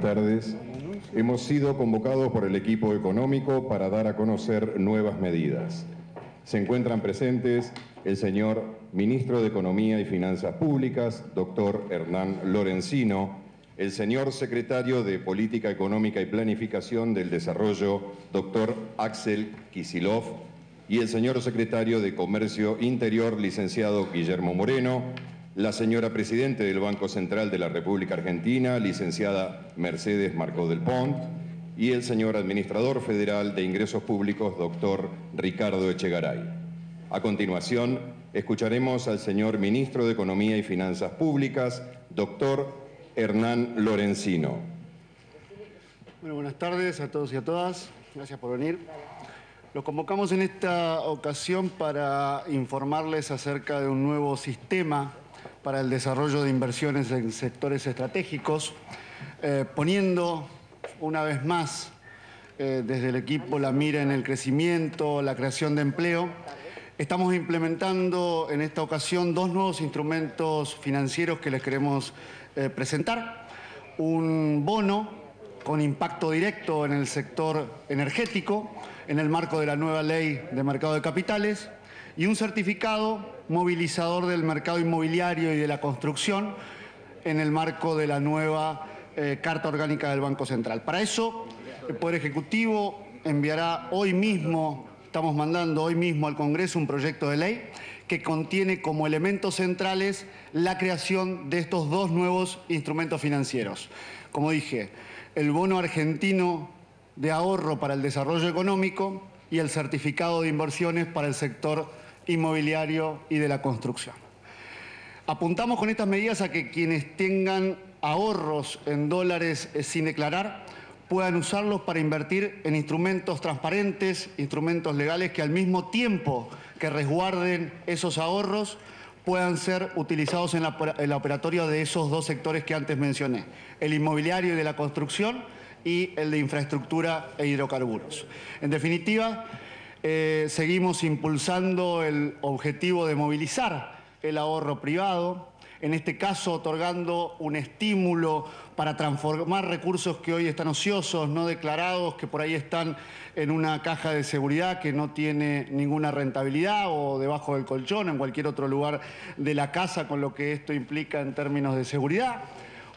tardes. Hemos sido convocados por el equipo económico para dar a conocer nuevas medidas. Se encuentran presentes el señor Ministro de Economía y Finanzas Públicas, doctor Hernán Lorenzino, el señor Secretario de Política Económica y Planificación del Desarrollo, doctor Axel Kicillof, y el señor Secretario de Comercio Interior, licenciado Guillermo Moreno, la señora Presidente del Banco Central de la República Argentina, licenciada Mercedes Marcó del Pont, y el señor Administrador Federal de Ingresos Públicos, doctor Ricardo Echegaray. A continuación, escucharemos al señor Ministro de Economía y Finanzas Públicas, doctor Hernán Lorenzino. Bueno, buenas tardes a todos y a todas. Gracias por venir. Los convocamos en esta ocasión para informarles acerca de un nuevo sistema para el desarrollo de inversiones en sectores estratégicos, poniendo una vez más desde el equipo la mira en el crecimiento, la creación de empleo. Estamos implementando en esta ocasión dos nuevos instrumentos financieros que les queremos presentar. Un bono con impacto directo en el sector energético, en el marco de la nueva Ley de Mercado de Capitales, y un certificado movilizador del mercado inmobiliario y de la construcción en el marco de la nueva Carta Orgánica del Banco Central. Para eso, el Poder Ejecutivo enviará hoy mismo, estamos mandando hoy mismo al Congreso un proyecto de ley que contiene como elementos centrales la creación de estos dos nuevos instrumentos financieros. Como dije, el bono argentino de ahorro para el desarrollo económico y el certificado de inversiones para el sector inmobiliario y de la construcción. Apuntamos con estas medidas a que quienes tengan ahorros en dólares sin declarar puedan usarlos para invertir en instrumentos transparentes, instrumentos legales que al mismo tiempo que resguarden esos ahorros puedan ser utilizados en la operatoria de esos dos sectores que antes mencioné, el inmobiliario y de la construcción y el de infraestructura e hidrocarburos. En definitiva, seguimos impulsando el objetivo de movilizar el ahorro privado, en este caso otorgando un estímulo para transformar recursos que hoy están ociosos, no declarados, que por ahí están en una caja de seguridad que no tiene ninguna rentabilidad o debajo del colchón, en cualquier otro lugar de la casa, con lo que esto implica en términos de seguridad.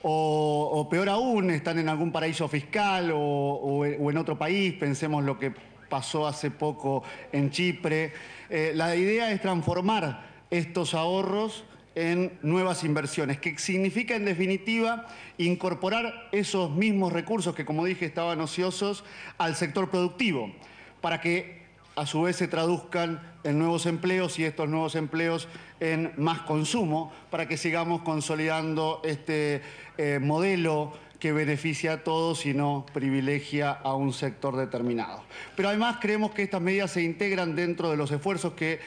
O peor aún, están en algún paraíso fiscal o en otro país, pensemos lo que pasó hace poco en Chipre. La idea es transformar estos ahorros en nuevas inversiones, que significa en definitiva incorporar esos mismos recursos que, como dije, estaban ociosos al sector productivo, para que a su vez se traduzcan en nuevos empleos y estos nuevos empleos en más consumo, para que sigamos consolidando este modelo que beneficia a todos y no privilegia a un sector determinado. Pero además creemos que estas medidas se integran dentro de los esfuerzos que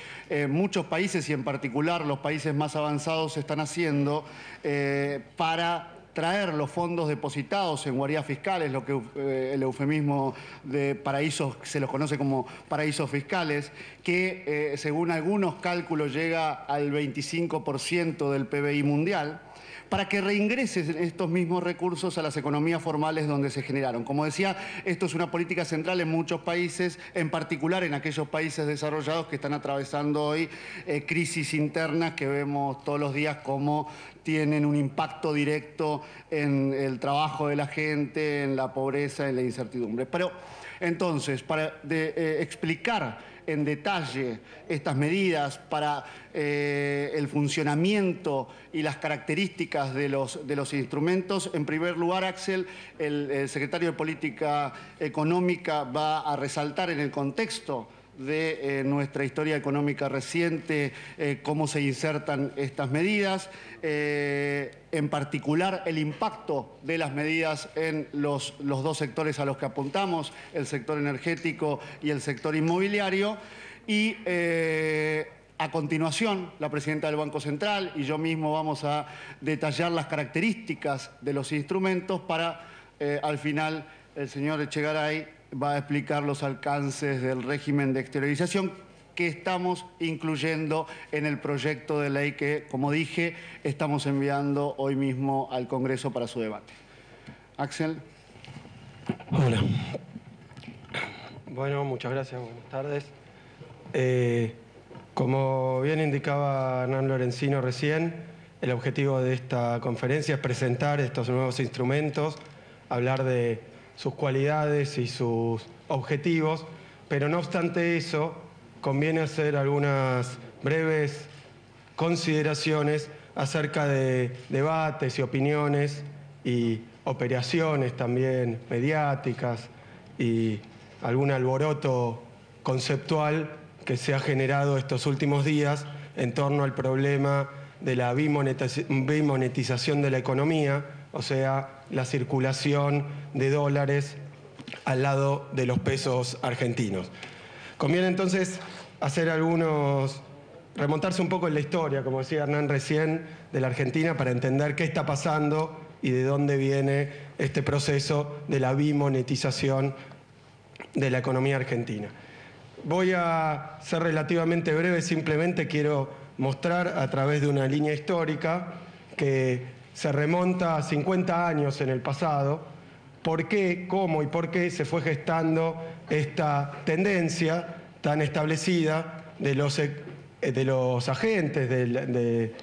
muchos países, y en particular los países más avanzados, están haciendo para traer los fondos depositados en guaridas fiscales, lo que el eufemismo de paraísos, se los conoce como paraísos fiscales, que según algunos cálculos llega al 25% del PBI mundial, para que reingresen estos mismos recursos a las economías formales donde se generaron. Como decía, esto es una política central en muchos países, en particular en aquellos países desarrollados que están atravesando hoy crisis internas que vemos todos los días cómo tienen un impacto directo en el trabajo de la gente, en la pobreza, en la incertidumbre. Pero entonces, para explicar en detalle estas medidas para el funcionamiento y las características de los instrumentos, en primer lugar, Axel, el secretario de Política Económica, va a resaltar en el contexto de nuestra historia económica reciente, cómo se insertan estas medidas, en particular el impacto de las medidas en los dos sectores a los que apuntamos, el sector energético y el sector inmobiliario, y a continuación la presidenta del Banco Central y yo mismo vamos a detallar las características de los instrumentos para, al final, el señor Echegaray va a explicar los alcances del régimen de exteriorización que estamos incluyendo en el proyecto de ley que, como dije, estamos enviando hoy mismo al Congreso para su debate. Axel. Hola. Bueno, muchas gracias, buenas tardes. Como bien indicaba Hernán Lorenzino recién, el objetivo de esta conferencia es presentar estos nuevos instrumentos, hablar de sus cualidades y sus objetivos, pero no obstante eso, conviene hacer algunas breves consideraciones acerca de debates y opiniones y operaciones también mediáticas y algún alboroto conceptual que se ha generado estos últimos días en torno al problema de la bimonetización de la economía, o sea, la circulación de dólares al lado de los pesos argentinos. Conviene entonces remontarse un poco en la historia, como decía Hernán recién, de la Argentina para entender qué está pasando y de dónde viene este proceso de la bimonetización de la economía argentina. Voy a ser relativamente breve, simplemente quiero mostrar a través de una línea histórica que se remonta a 50 años en el pasado, por qué, cómo y por qué se fue gestando esta tendencia tan establecida de los agentes, de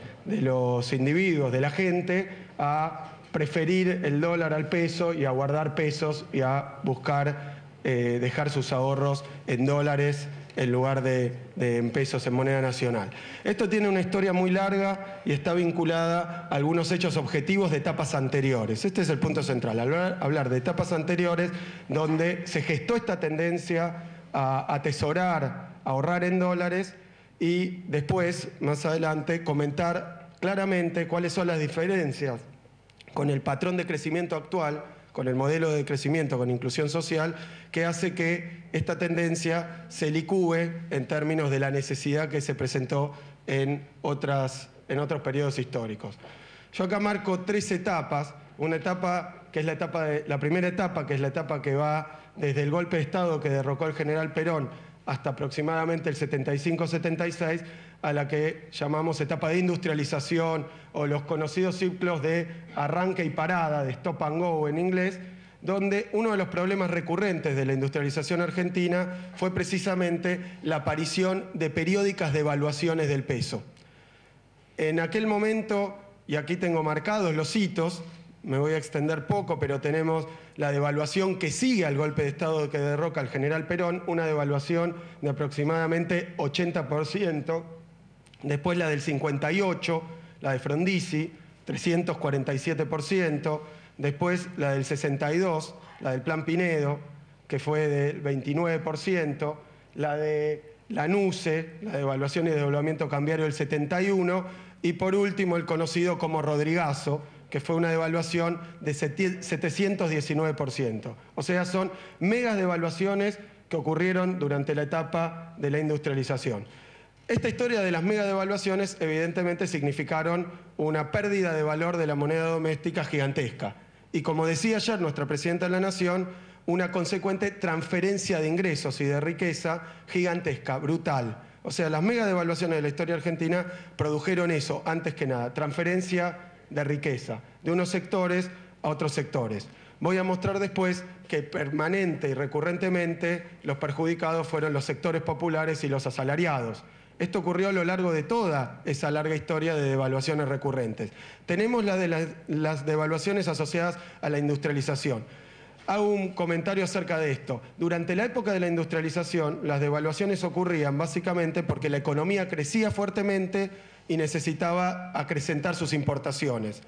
los individuos, de la gente, a preferir el dólar al peso y a guardar pesos y a buscar dejar sus ahorros en dólares en lugar de en pesos, en moneda nacional. Esto tiene una historia muy larga y está vinculada a algunos hechos objetivos de etapas anteriores. Este es el punto central, hablar de etapas anteriores donde se gestó esta tendencia a atesorar, a ahorrar en dólares y después, más adelante, comentar claramente cuáles son las diferencias con el patrón de crecimiento actual, con el modelo de crecimiento con inclusión social, que hace que esta tendencia se licúe en términos de la necesidad que se presentó en otros periodos históricos. Yo acá marco 3 etapas, una etapa que es la primera etapa, que es la etapa que va desde el golpe de Estado que derrocó al general Perón hasta aproximadamente el 75-76, a la que llamamos etapa de industrialización o los conocidos ciclos de arranque y parada, de stop and go en inglés, donde uno de los problemas recurrentes de la industrialización argentina fue precisamente la aparición de periódicas devaluaciones del peso. En aquel momento, y aquí tengo marcados los hitos, me voy a extender poco, pero tenemos la devaluación que sigue al golpe de Estado que derroca al general Perón, una devaluación de aproximadamente 80%, después la del 58, la de Frondizi, 347%, después la del 62, la del Plan Pinedo, que fue del 29%, la de Lanusse, la devaluación y devaluamiento cambiario del 71%, y por último el conocido como Rodrigazo, que fue una devaluación de 719%. O sea, son megas devaluaciones que ocurrieron durante la etapa de la industrialización. Esta historia de las mega devaluaciones evidentemente significaron una pérdida de valor de la moneda doméstica gigantesca. Y como decía ayer nuestra Presidenta de la Nación, una consecuente transferencia de ingresos y de riqueza gigantesca, brutal. O sea, las mega devaluaciones de la historia argentina produjeron eso, antes que nada, transferencia de riqueza, de unos sectores a otros sectores. Voy a mostrar después que permanente y recurrentemente los perjudicados fueron los sectores populares y los asalariados. Esto ocurrió a lo largo de toda esa larga historia de devaluaciones recurrentes. Tenemos la de las devaluaciones asociadas a la industrialización. Hago un comentario acerca de esto. Durante la época de la industrialización, las devaluaciones ocurrían básicamente porque la economía crecía fuertemente y necesitaba acrecentar sus importaciones.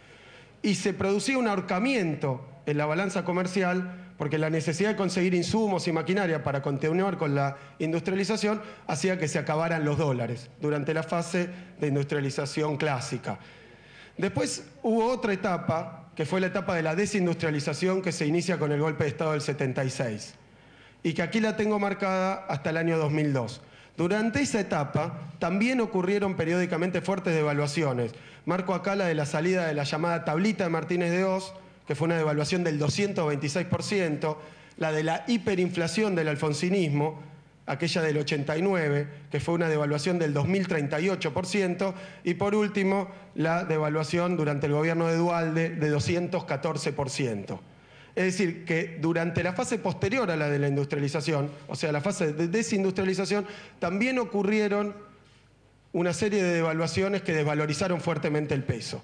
Y se producía un ahorcamiento en la balanza comercial porque la necesidad de conseguir insumos y maquinaria para continuar con la industrialización hacía que se acabaran los dólares durante la fase de industrialización clásica. Después hubo otra etapa, que fue la etapa de la desindustrialización, que se inicia con el golpe de Estado del 76, y que aquí la tengo marcada hasta el año 2002. Durante esa etapa también ocurrieron periódicamente fuertes devaluaciones. Marco acá la de la salida de la llamada tablita de Martínez de Hoz, que fue una devaluación del 226%, la de la hiperinflación del alfonsinismo, aquella del 89, que fue una devaluación del 2038%, y por último, la devaluación durante el gobierno de Duhalde de 214%. Es decir, que durante la fase posterior a la de la industrialización, o sea, la fase de desindustrialización, también ocurrieron una serie de devaluaciones que desvalorizaron fuertemente el peso.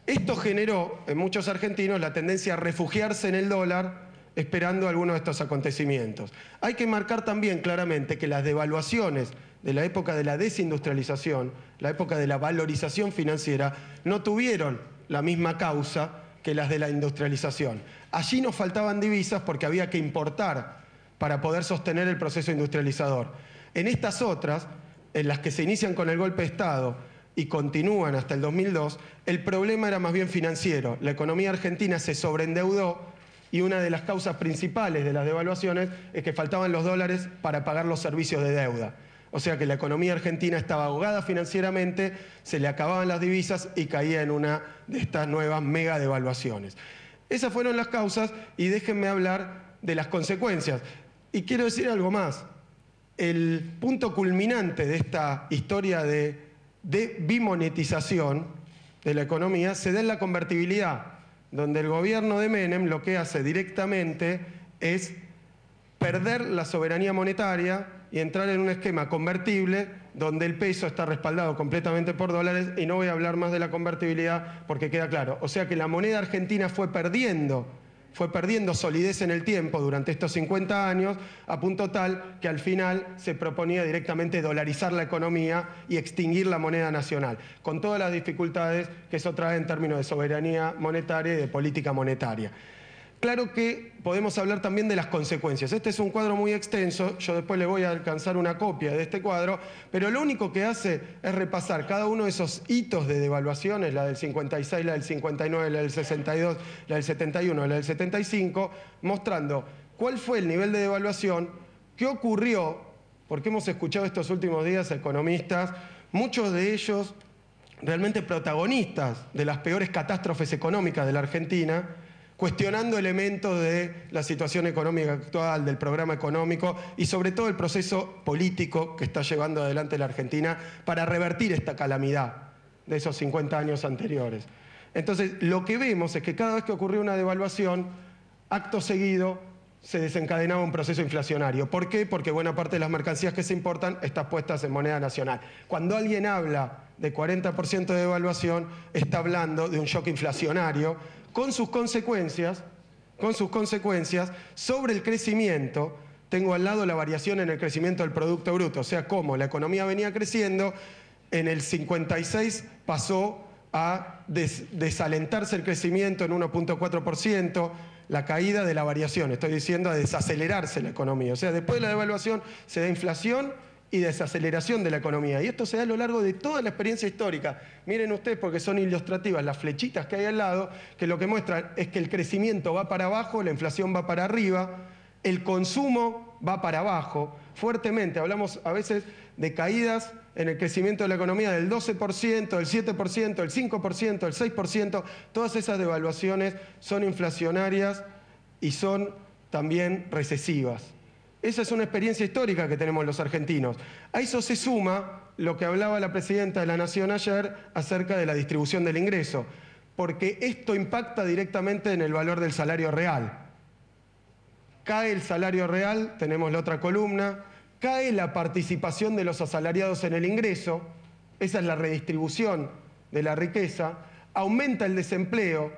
Esto generó en muchos argentinos la tendencia a refugiarse en el dólar esperando algunos de estos acontecimientos. Hay que marcar también claramente que las devaluaciones de la época de la desindustrialización, la época de la valorización financiera, no tuvieron la misma causa que las de la industrialización. Allí nos faltaban divisas porque había que importar para poder sostener el proceso industrializador. En estas otras, en las que se inician con el golpe de Estado y continúan hasta el 2002, el problema era más bien financiero. La economía argentina se sobreendeudó y una de las causas principales de las devaluaciones es que faltaban los dólares para pagar los servicios de deuda. O sea que la economía argentina estaba ahogada financieramente, se le acababan las divisas y caía en una de estas nuevas mega devaluaciones. Esas fueron las causas y déjenme hablar de las consecuencias. Y quiero decir algo más. El punto culminante de esta historia de bimonetización de la economía se da en la convertibilidad, donde el gobierno de Menem lo que hace directamente es perder la soberanía monetaria y entrar en un esquema convertible donde el peso está respaldado completamente por dólares, y no voy a hablar más de la convertibilidad porque queda claro. O sea que la moneda argentina fue perdiendo solidez en el tiempo durante estos 50 años, a punto tal que al final se proponía directamente dolarizar la economía y extinguir la moneda nacional, con todas las dificultades que eso trae en términos de soberanía monetaria y de política monetaria. Claro que podemos hablar también de las consecuencias. Este es un cuadro muy extenso, yo después le voy a alcanzar una copia de este cuadro, pero lo único que hace es repasar cada uno de esos hitos de devaluaciones, la del 56, la del 59, la del 62, la del 71, la del 75, mostrando cuál fue el nivel de devaluación, qué ocurrió, porque hemos escuchado estos últimos días a economistas, muchos de ellos realmente protagonistas de las peores catástrofes económicas de la Argentina, cuestionando elementos de la situación económica actual, del programa económico y sobre todo el proceso político que está llevando adelante la Argentina para revertir esta calamidad de esos 50 años anteriores. Entonces, lo que vemos es que cada vez que ocurrió una devaluación, acto seguido se desencadenaba un proceso inflacionario. ¿Por qué? Porque buena parte de las mercancías que se importan están puestas en moneda nacional. Cuando alguien habla de 40% de devaluación, está hablando de un shock inflacionario con sus consecuencias sobre el crecimiento. Tengo al lado la variación en el crecimiento del Producto Bruto, o sea, cómo la economía venía creciendo, en el 56 pasó a desalentarse el crecimiento en 1.4%, la caída de la variación, estoy diciendo a desacelerarse la economía. O sea, después de la devaluación se da inflación y desaceleración de la economía. Y esto se da a lo largo de toda la experiencia histórica. Miren ustedes, porque son ilustrativas las flechitas que hay al lado, que lo que muestran es que el crecimiento va para abajo, la inflación va para arriba, el consumo va para abajo, fuertemente. Hablamos a veces de caídas en el crecimiento de la economía del 12%, del 7%, del 5%, del 6%. Todas esas devaluaciones son inflacionarias y son también recesivas. Esa es una experiencia histórica que tenemos los argentinos. A eso se suma lo que hablaba la presidenta de la Nación ayer acerca de la distribución del ingreso, porque esto impacta directamente en el valor del salario real. Cae el salario real, tenemos la otra columna, cae la participación de los asalariados en el ingreso, esa es la redistribución de la riqueza, aumenta el desempleo,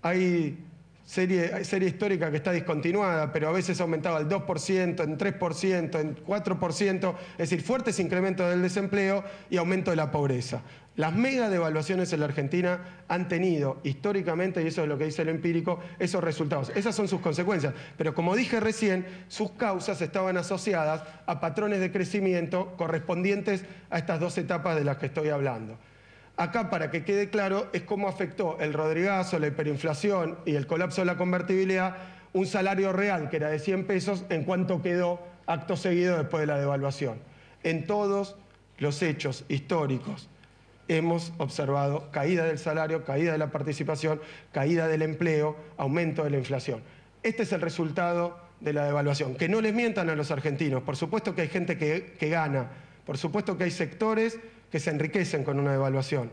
hay serie histórica que está discontinuada, pero a veces aumentaba el 2%, en 3%, en 4%, es decir, fuertes incrementos del desempleo y aumento de la pobreza. Las mega devaluaciones en la Argentina han tenido históricamente, y eso es lo que dice el empírico, esos resultados. Esas son sus consecuencias. Pero como dije recién, sus causas estaban asociadas a patrones de crecimiento correspondientes a estas dos etapas de las que estoy hablando. Acá, para que quede claro, es cómo afectó el Rodrigazo, la hiperinflación y el colapso de la convertibilidad un salario real que era de 100 pesos en cuanto quedó acto seguido después de la devaluación. En todos los hechos históricos hemos observado caída del salario, caída de la participación, caída del empleo, aumento de la inflación. Este es el resultado de la devaluación. Que no les mientan a los argentinos. Por supuesto que hay gente que gana, por supuesto que hay sectores que se enriquecen con una devaluación,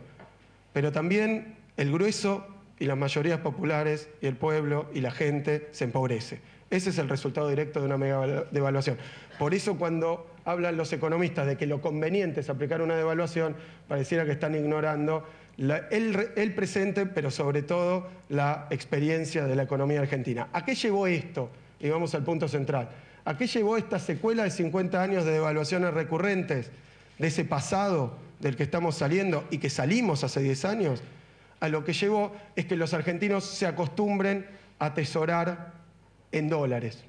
pero también el grueso y las mayorías populares y el pueblo y la gente se empobrece. Ese es el resultado directo de una mega devaluación. Por eso cuando hablan los economistas de que lo conveniente es aplicar una devaluación, pareciera que están ignorando el presente, pero sobre todo la experiencia de la economía argentina. ¿A qué llevó esto? Y vamos al punto central. ¿A qué llevó esta secuela de 50 años de devaluaciones recurrentes, de ese pasado del que estamos saliendo y que salimos hace 10 años? A lo que llevó es que los argentinos se acostumbren a atesorar en dólares.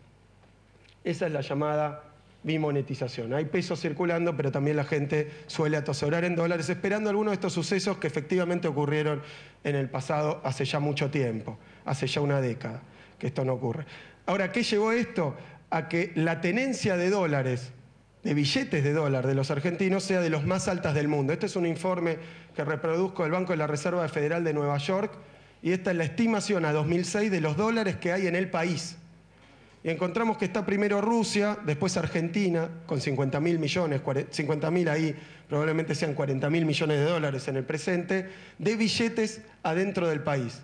Esa es la llamada bimonetización. Hay pesos circulando, pero también la gente suele atesorar en dólares, esperando algunos de estos sucesos que efectivamente ocurrieron en el pasado hace ya mucho tiempo, hace ya una década que esto no ocurre. Ahora, ¿qué llevó esto? A que la tenencia de dólares, de billetes de dólar de los argentinos, sea de los más altas del mundo. Este es un informe que reproduzco del Banco de la Reserva Federal de Nueva York, y esta es la estimación a 2006 de los dólares que hay en el país. Y encontramos que está primero Rusia, después Argentina, con 50.000 millones, 50.000 ahí, probablemente sean 40.000 millones de dólares en el presente, de billetes adentro del país.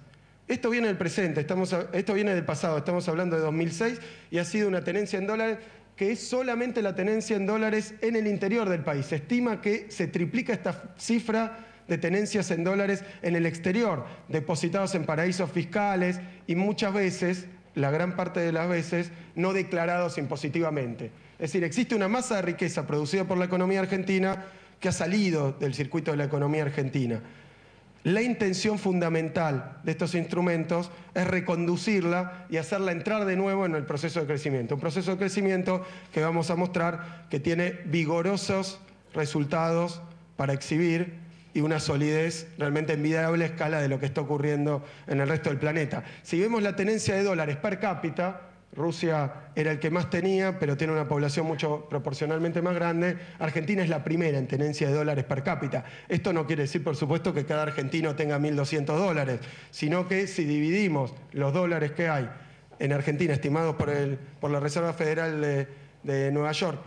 Esto viene del presente, esto viene del pasado, estamos hablando de 2006, y ha sido una tenencia en dólares que es solamente la tenencia en dólares en el interior del país. Se estima que se triplica esta cifra de tenencias en dólares en el exterior, depositados en paraísos fiscales y muchas veces, la gran parte de las veces, no declarados impositivamente. Es decir, existe una masa de riqueza producida por la economía argentina que ha salido del circuito de la economía argentina. La intención fundamental de estos instrumentos es reconducirla y hacerla entrar de nuevo en el proceso de crecimiento. Un proceso de crecimiento que vamos a mostrar que tiene vigorosos resultados para exhibir y una solidez realmente envidiable a escala de lo que está ocurriendo en el resto del planeta. Si vemos la tenencia de dólares per cápita, Rusia era el que más tenía, pero tiene una población mucho proporcionalmente más grande. Argentina es la primera en tenencia de dólares per cápita. Esto no quiere decir, por supuesto, que cada argentino tenga 1.200 dólares, sino que si dividimos los dólares que hay en Argentina, estimados por la Reserva Federal de Nueva York,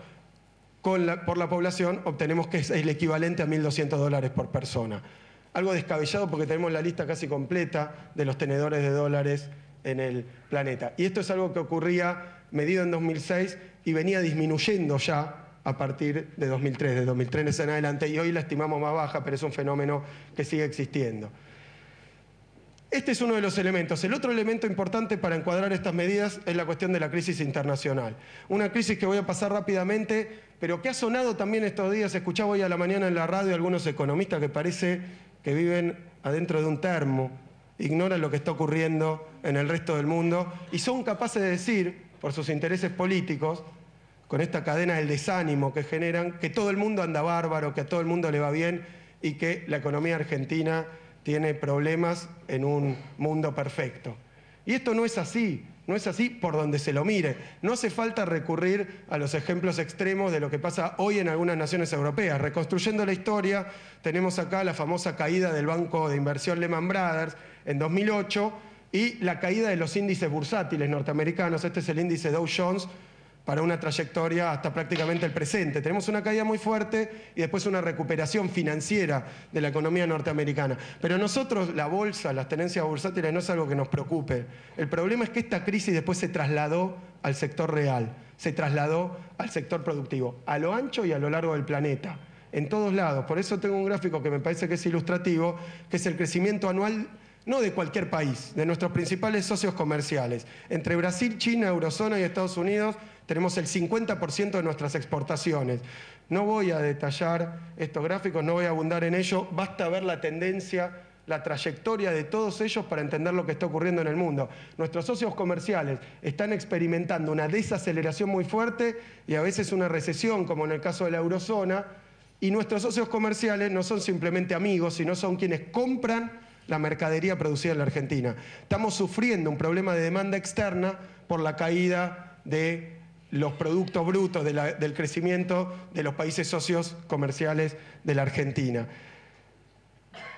por la población, obtenemos que es el equivalente a 1.200 dólares por persona. Algo descabellado porque tenemos la lista casi completa de los tenedores de dólares en el planeta. Y esto es algo que ocurría medido en 2006 y venía disminuyendo ya a partir de 2003, de 2003 en adelante, y hoy la estimamos más baja, pero es un fenómeno que sigue existiendo. Este es uno de los elementos. El otro elemento importante para encuadrar estas medidas es la cuestión de la crisis internacional. Una crisis que voy a pasar rápidamente, pero que ha sonado también estos días. Escuchaba hoy a la mañana en la radio algunos economistas que parece que viven adentro de un termo, ignoran lo que está ocurriendo en el resto del mundo y son capaces de decir, por sus intereses políticos, con esta cadena del desánimo que generan, que todo el mundo anda bárbaro, que a todo el mundo le va bien y que la economía argentina tiene problemas en un mundo perfecto. Y esto no es así, no es así por donde se lo mire. No hace falta recurrir a los ejemplos extremos de lo que pasa hoy en algunas naciones europeas. Reconstruyendo la historia, tenemos acá la famosa caída del banco de inversión Lehman Brothers en 2008 y la caída de los índices bursátiles norteamericanos. Este es el índice Dow Jones, para una trayectoria hasta prácticamente el presente. Tenemos una caída muy fuerte y después una recuperación financiera de la economía norteamericana. Pero nosotros, la bolsa, las tenencias bursátiles, no es algo que nos preocupe. El problema es que esta crisis después se trasladó al sector real, se trasladó al sector productivo, a lo ancho y a lo largo del planeta, en todos lados. Por eso tengo un gráfico que me parece que es ilustrativo, que es el crecimiento anual no de cualquier país, de nuestros principales socios comerciales. Entre Brasil, China, Eurozona y Estados Unidos tenemos el 50% de nuestras exportaciones. No voy a detallar estos gráficos, no voy a abundar en ello, basta ver la tendencia, la trayectoria de todos ellos para entender lo que está ocurriendo en el mundo. Nuestros socios comerciales están experimentando una desaceleración muy fuerte y a veces una recesión, como en el caso de la Eurozona, y nuestros socios comerciales no son simplemente amigos, sino son quienes compran la mercadería producida en la Argentina. Estamos sufriendo un problema de demanda externa por la caída de los productos brutos del crecimiento de los países socios comerciales de la Argentina.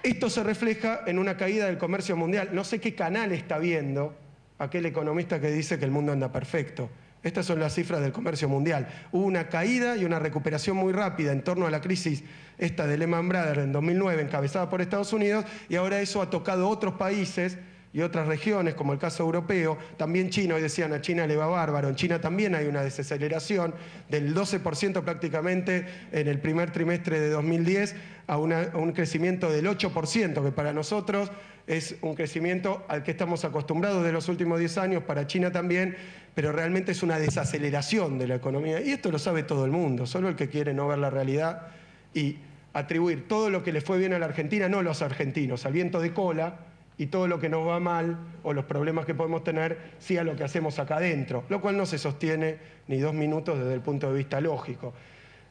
Esto se refleja en una caída del comercio mundial. No sé qué canal está viendo aquel economista que dice que el mundo anda perfecto. Estas son las cifras del comercio mundial. Hubo una caída y una recuperación muy rápida en torno a la crisis esta de Lehman Brothers en 2009, encabezada por Estados Unidos, y ahora eso ha tocado otros países y otras regiones, como el caso europeo, también China. Hoy decían, a China le va bárbaro. En China también hay una desaceleración del 12% prácticamente en el primer trimestre de 2010 a un crecimiento del 8%, que para nosotros es un crecimiento al que estamos acostumbrados de los últimos 10 años, para China también, pero realmente es una desaceleración de la economía. Y esto lo sabe todo el mundo, solo el que quiere no ver la realidad y atribuir todo lo que le fue bien a la Argentina, no los argentinos, al viento de cola, y todo lo que nos va mal o los problemas que podemos tener, sí a lo que hacemos acá adentro, lo cual no se sostiene ni 2 minutos desde el punto de vista lógico.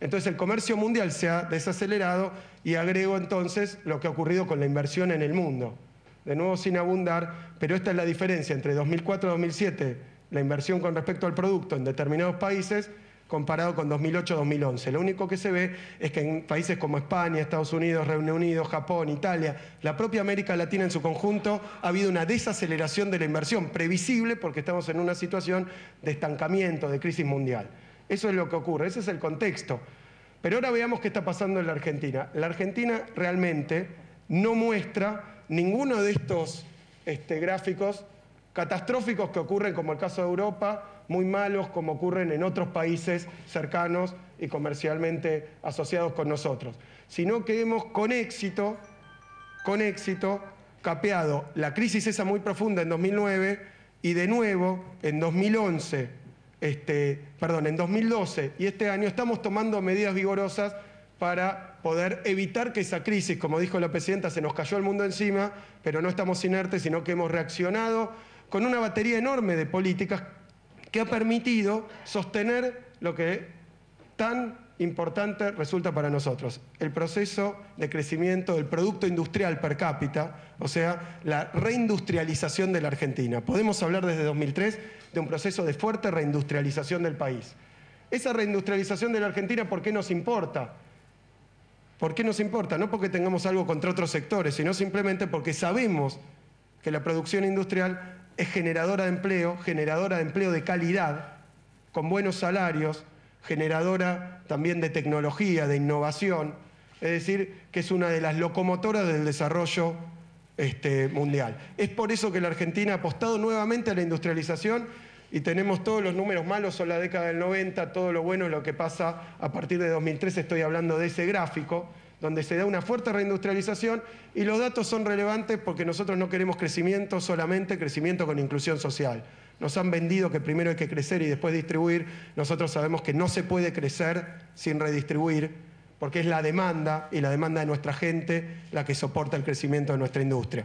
Entonces el comercio mundial se ha desacelerado y agrego entonces lo que ha ocurrido con la inversión en el mundo. De nuevo sin abundar, pero esta es la diferencia entre 2004 y 2007, la inversión con respecto al producto en determinados países, comparado con 2008-2011. Lo único que se ve es que en países como España, Estados Unidos, Reino Unido, Japón, Italia, la propia América Latina en su conjunto, ha habido una desaceleración de la inversión, previsible porque estamos en una situación de estancamiento, de crisis mundial. Eso es lo que ocurre, ese es el contexto. Pero ahora veamos qué está pasando en la Argentina. La Argentina realmente no muestra ninguno de estos gráficos catastróficos que ocurren, como el caso de Europa, muy malos como ocurren en otros países cercanos y comercialmente asociados con nosotros, sino que hemos con éxito capeado la crisis esa muy profunda en 2009 y de nuevo en 2012 y este año estamos tomando medidas vigorosas para poder evitar que esa crisis, como dijo la presidenta, se nos cayó el mundo encima, pero no estamos inertes, sino que hemos reaccionado con una batería enorme de políticas que ha permitido sostener lo que tan importante resulta para nosotros, el proceso de crecimiento del Producto Industrial per cápita, o sea, la reindustrialización de la Argentina. Podemos hablar desde 2003 de un proceso de fuerte reindustrialización del país. Esa reindustrialización de la Argentina, ¿por qué nos importa? ¿Por qué nos importa? No porque tengamos algo contra otros sectores, sino simplemente porque sabemos que la producción industrial es generadora de empleo de calidad, con buenos salarios, generadora también de tecnología, de innovación, es decir, que es una de las locomotoras del desarrollo mundial. Es por eso que la Argentina ha apostado nuevamente a la industrialización y tenemos todos los números malos, son la década del 90, todo lo bueno es lo que pasa a partir de 2003, estoy hablando de ese gráfico, donde se da una fuerte reindustrialización y los datos son relevantes porque nosotros no queremos crecimiento solamente, crecimiento con inclusión social. Nos han vendido que primero hay que crecer y después distribuir. Nosotros sabemos que no se puede crecer sin redistribuir porque es la demanda y la demanda de nuestra gente la que soporta el crecimiento de nuestra industria.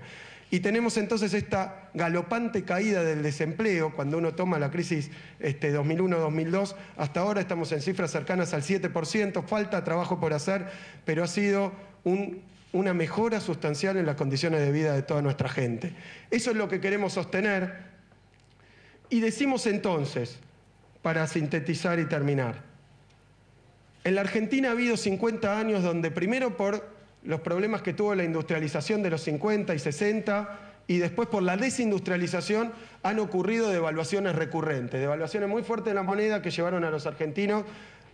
Y tenemos entonces esta galopante caída del desempleo, cuando uno toma la crisis 2001-2002, hasta ahora estamos en cifras cercanas al 7%, falta trabajo por hacer, pero ha sido una mejora sustancial en las condiciones de vida de toda nuestra gente. Eso es lo que queremos sostener y decimos entonces, para sintetizar y terminar, en la Argentina ha habido 50 años donde primero por los problemas que tuvo la industrialización de los 50 y 60 y después por la desindustrialización han ocurrido devaluaciones recurrentes, devaluaciones muy fuertes de la moneda que llevaron a los argentinos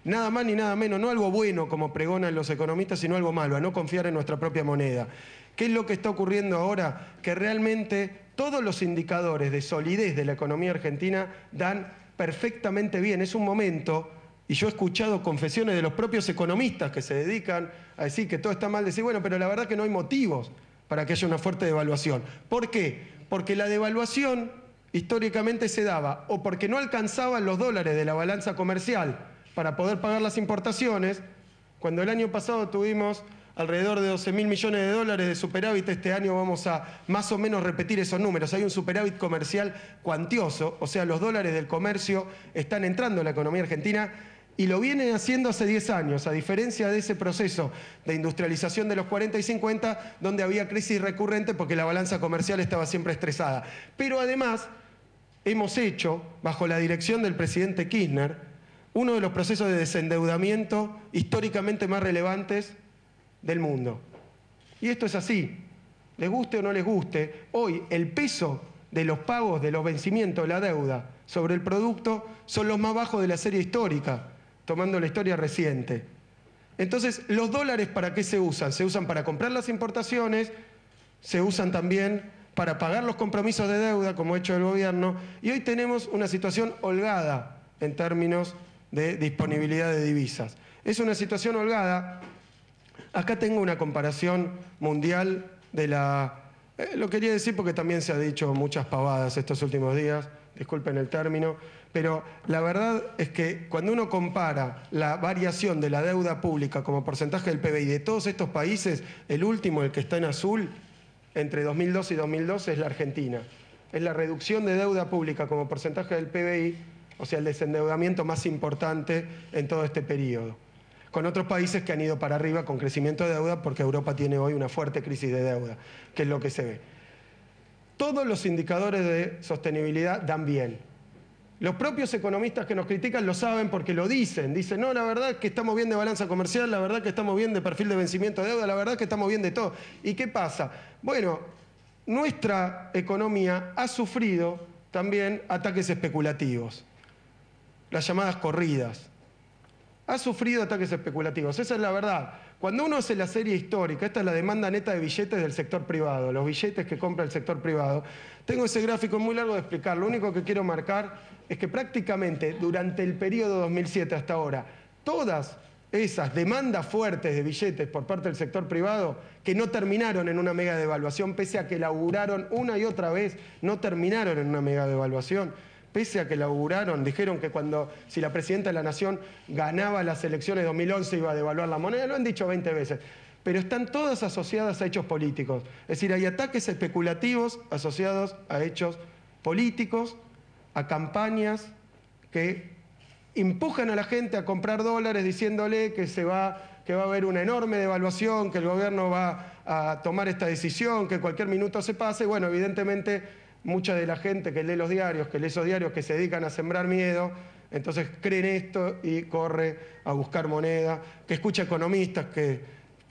nada más ni nada menos, no algo bueno como pregonan los economistas, sino algo malo, a no confiar en nuestra propia moneda. ¿Qué es lo que está ocurriendo ahora? Que realmente todos los indicadores de solidez de la economía argentina dan perfectamente bien. Es un momento, y yo he escuchado confesiones de los propios economistas que se dedican a decir que todo está mal, decir, bueno, pero la verdad que no hay motivos para que haya una fuerte devaluación. ¿Por qué? Porque la devaluación históricamente se daba o porque no alcanzaban los dólares de la balanza comercial para poder pagar las importaciones. Cuando el año pasado tuvimos alrededor de 12.000 millones de dólares de superávit, este año vamos a más o menos repetir esos números. Hay un superávit comercial cuantioso, o sea, los dólares del comercio están entrando en la economía argentina y lo vienen haciendo hace 10 años, a diferencia de ese proceso de industrialización de los 40 y 50, donde había crisis recurrente porque la balanza comercial estaba siempre estresada. Pero además, hemos hecho, bajo la dirección del presidente Kirchner, uno de los procesos de desendeudamiento históricamente más relevantes del mundo. Y esto es así, les guste o no les guste, hoy el peso de los pagos, de los vencimientos de la deuda sobre el producto son los más bajos de la serie histórica, tomando la historia reciente. Entonces, ¿los dólares para qué se usan? Se usan para comprar las importaciones, se usan también para pagar los compromisos de deuda, como ha hecho el gobierno, y hoy tenemos una situación holgada en términos de disponibilidad de divisas. Es una situación holgada. Acá tengo una comparación mundial de la... lo quería decir porque también se ha dicho muchas pavadas estos últimos días, disculpen el término, pero la verdad es que cuando uno compara la variación de la deuda pública como porcentaje del PBI de todos estos países, el último, el que está en azul, entre 2012 y 2012 es la Argentina. Es la reducción de deuda pública como porcentaje del PBI, o sea, el desendeudamiento más importante en todo este periodo. Con otros países que han ido para arriba con crecimiento de deuda, porque Europa tiene hoy una fuerte crisis de deuda, que es lo que se ve. Todos los indicadores de sostenibilidad dan bien. Los propios economistas que nos critican lo saben porque lo dicen. Dicen, no, la verdad es que estamos bien de balanza comercial, la verdad es que estamos bien de perfil de vencimiento de deuda, la verdad es que estamos bien de todo. ¿Y qué pasa? Bueno, nuestra economía ha sufrido también ataques especulativos, las llamadas corridas. Ha sufrido ataques especulativos, esa es la verdad. Cuando uno hace la serie histórica, esta es la demanda neta de billetes del sector privado, los billetes que compra el sector privado. Tengo ese gráfico muy largo de explicar, lo único que quiero marcar es que prácticamente durante el periodo 2007 hasta ahora, todas esas demandas fuertes de billetes por parte del sector privado, que no terminaron en una mega devaluación, pese a que la auguraron una y otra vez, no terminaron en una mega devaluación, pese a que la auguraron, dijeron que si la presidenta de la Nación ganaba las elecciones de 2011 iba a devaluar la moneda, lo han dicho 20 veces. Pero están todas asociadas a hechos políticos. Es decir, hay ataques especulativos asociados a hechos políticos, a campañas que empujan a la gente a comprar dólares diciéndole que va a haber una enorme devaluación, que el gobierno va a tomar esta decisión, que cualquier minuto se pase. Bueno, evidentemente, mucha de la gente que lee esos diarios que se dedican a sembrar miedo, entonces creen esto y corre a buscar moneda, que escucha economistas que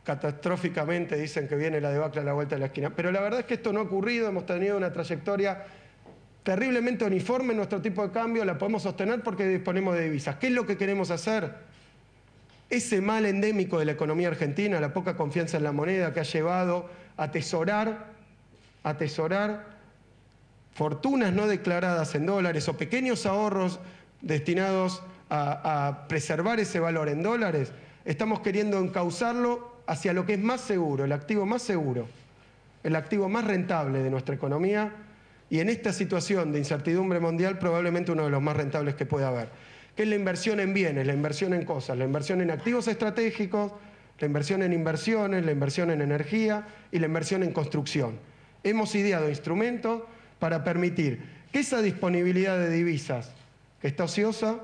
catastróficamente dicen que viene la debacle a la vuelta de la esquina. Pero la verdad es que esto no ha ocurrido, hemos tenido una trayectoria terriblemente uniforme en nuestro tipo de cambio, la podemos sostener porque disponemos de divisas. ¿Qué es lo que queremos hacer? Ese mal endémico de la economía argentina, la poca confianza en la moneda que ha llevado a atesorar fortunas no declaradas en dólares o pequeños ahorros destinados a preservar ese valor en dólares, estamos queriendo encauzarlo hacia lo que es más seguro, el activo más seguro, el activo más rentable de nuestra economía, y en esta situación de incertidumbre mundial probablemente uno de los más rentables que pueda haber, que es la inversión en bienes, la inversión en cosas, la inversión en activos estratégicos, la inversión en inversiones, la inversión en energía y la inversión en construcción. Hemos ideado instrumentos para permitir que esa disponibilidad de divisas que está ociosa,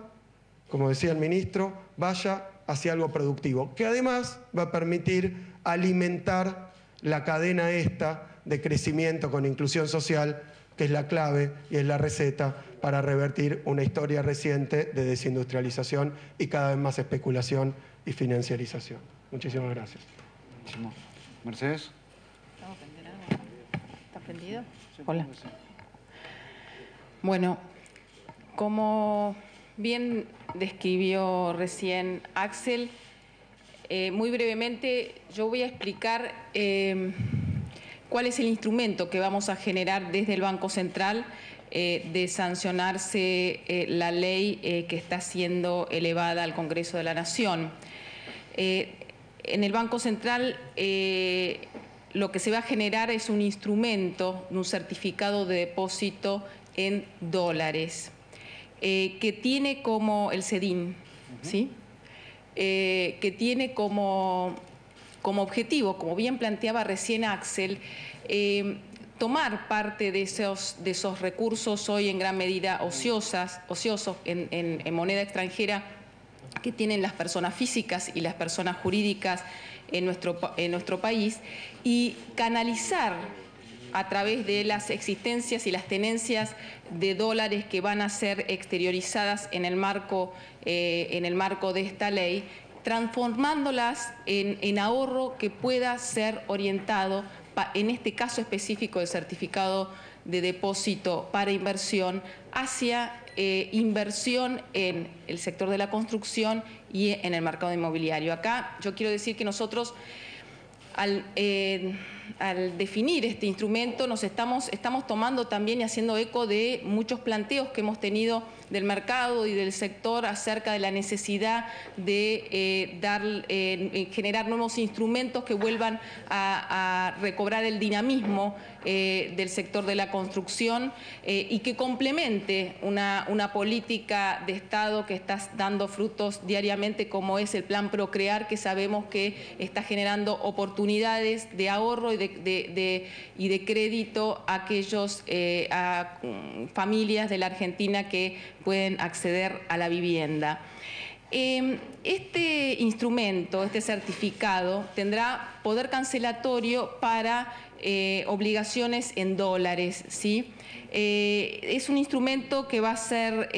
como decía el ministro, vaya hacia algo productivo, que además va a permitir alimentar la cadena esta de crecimiento con inclusión social, que es la clave y es la receta para revertir una historia reciente de desindustrialización y cada vez más especulación y financiarización. Muchísimas gracias. Mercedes. ¿Está prendido? Hola. Bueno, como bien describió recién Axel, muy brevemente yo voy a explicar cuál es el instrumento que vamos a generar desde el Banco Central de sancionarse la ley que está siendo elevada al Congreso de la Nación. En el Banco Central lo que se va a generar es un instrumento, un certificado de depósito en dólares, que tiene como el CEDIN, ¿sí? Que tiene como objetivo, como bien planteaba recién Axel, tomar parte de esos recursos hoy en gran medida ociosos en moneda extranjera que tienen las personas físicas y las personas jurídicas en nuestro país, y canalizar a través de las existencias y las tenencias de dólares que van a ser exteriorizadas en el marco de esta ley, transformándolas en ahorro que pueda ser orientado, en este caso específico del certificado de depósito para inversión hacia inversión en el sector de la construcción y en el mercado inmobiliario. Acá yo quiero decir que nosotros al definir este instrumento nos estamos tomando también y haciendo eco de muchos planteos que hemos tenido del mercado y del sector acerca de la necesidad de generar nuevos instrumentos que vuelvan a recobrar el dinamismo del sector de la construcción y que complemente una política de Estado que está dando frutos diariamente, como es el Plan Procrear, que sabemos que está generando oportunidades de ahorro y de crédito a familias de la Argentina que pueden acceder a la vivienda. Este instrumento, este certificado, tendrá poder cancelatorio para obligaciones en dólares, ¿sí? Es un instrumento que va a ser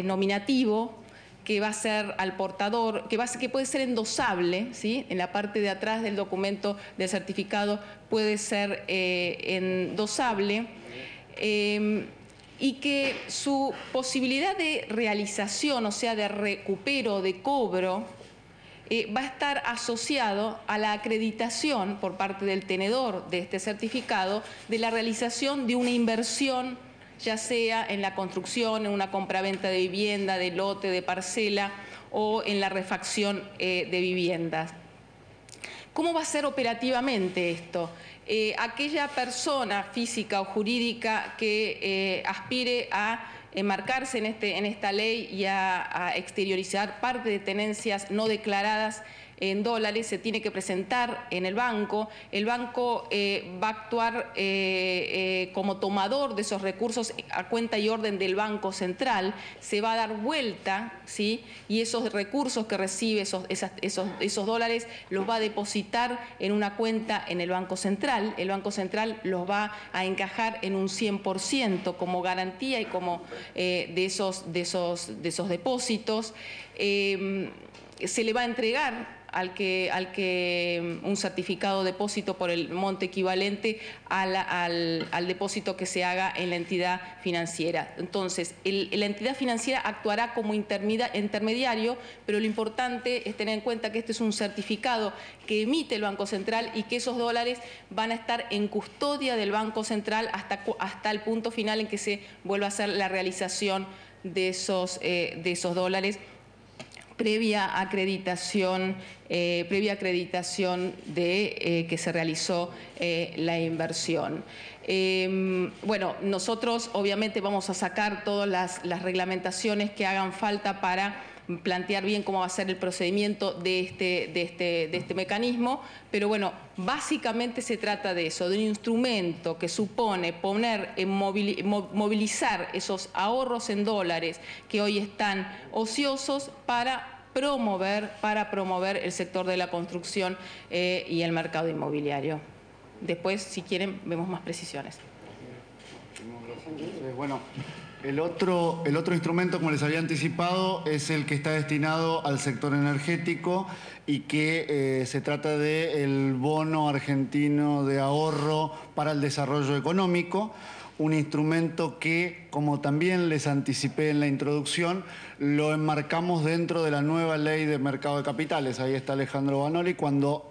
nominativo, que va a ser al portador, que puede ser endosable, ¿sí? En la parte de atrás del documento del certificado puede ser endosable, y que su posibilidad de realización, o sea, de recupero, de cobro, va a estar asociado a la acreditación por parte del tenedor de este certificado de la realización de una inversión, ya sea en la construcción, en una compraventa de vivienda, de lote, de parcela o en la refacción de viviendas. ¿Cómo va a ser operativamente esto? Aquella persona física o jurídica que aspire a enmarcarse en esta ley y a exteriorizar parte de tenencias no declaradas en dólares, se tiene que presentar en el banco va a actuar como tomador de esos recursos a cuenta y orden del Banco Central, se va a dar vuelta, ¿sí? Y esos recursos que recibe, esos dólares, los va a depositar en una cuenta en el Banco Central los va a encajar en un 100% como garantía y como de esos depósitos. Se le va a entregar al que un certificado de depósito por el monte equivalente al depósito que se haga en la entidad financiera. Entonces, la entidad financiera actuará como intermediario, pero lo importante es tener en cuenta que este es un certificado que emite el Banco Central y que esos dólares van a estar en custodia del Banco Central hasta el punto final en que se vuelva a hacer la realización de esos dólares, previa acreditación de que se realizó la inversión. Bueno, nosotros obviamente vamos a sacar todas las reglamentaciones que hagan falta para plantear bien cómo va a ser el procedimiento de este mecanismo, pero bueno, básicamente se trata de eso, de un instrumento que supone movilizar esos ahorros en dólares que hoy están ociosos para promover el sector de la construcción y el mercado inmobiliario. Después, si quieren, vemos más precisiones. Bueno, el otro instrumento, como les había anticipado, es el que está destinado al sector energético y que se trata del bono argentino de ahorro para el desarrollo económico, un instrumento que, como también les anticipé en la introducción, lo enmarcamos dentro de la nueva ley de mercado de capitales. Ahí está Alejandro Banoli. Cuando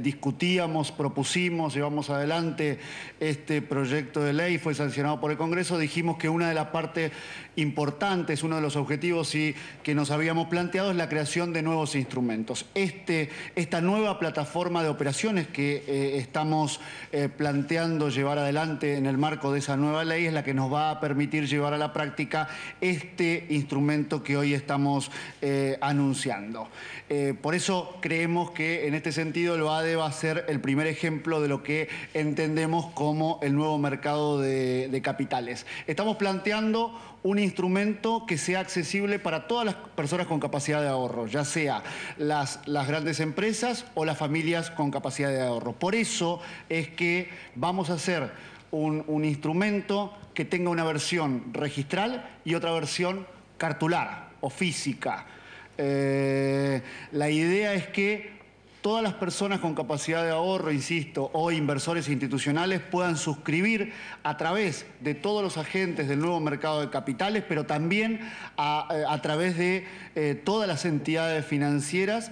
discutíamos, propusimos, llevamos adelante este proyecto de ley, fue sancionado por el Congreso, dijimos que una de las partes importantes, uno de los objetivos que nos habíamos planteado es la creación de nuevos instrumentos. Esta nueva plataforma de operaciones que estamos planteando llevar adelante en el marco de esa nueva ley es la que nos va a permitir llevar a la práctica este instrumento que hoy estamos anunciando. Por eso creemos que en este sentido el ADE va a ser el primer ejemplo de lo que entendemos como el nuevo mercado de capitales. Estamos planteando un instrumento que sea accesible para todas las personas con capacidad de ahorro, ya sea las grandes empresas o las familias con capacidad de ahorro. Por eso es que vamos a hacer un instrumento que tenga una versión registral y otra versión cartular o física. La idea es que todas las personas con capacidad de ahorro, insisto, o inversores institucionales puedan suscribir a través de todos los agentes del nuevo mercado de capitales, pero también a través de todas las entidades financieras,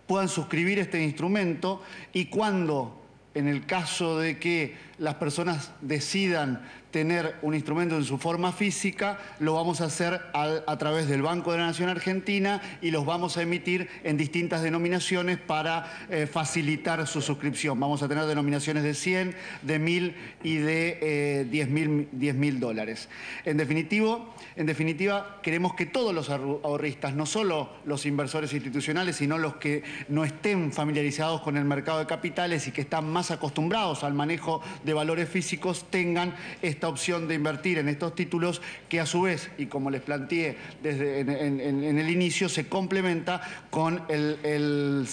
puedan suscribir este instrumento, y cuando, en el caso de que las personas decidan tener un instrumento en su forma física, lo vamos a hacer a través del Banco de la Nación Argentina, y los vamos a emitir en distintas denominaciones para facilitar su suscripción. Vamos a tener denominaciones de 100, de 1000 y de 10.000 dólares. En definitiva, queremos que todos los ahorristas, no solo los inversores institucionales, sino los que no estén familiarizados con el mercado de capitales y que están más acostumbrados al manejo de valores físicos, tengan esta opción de invertir en estos títulos, que a su vez, y como les planteé desde en el inicio, se complementa con el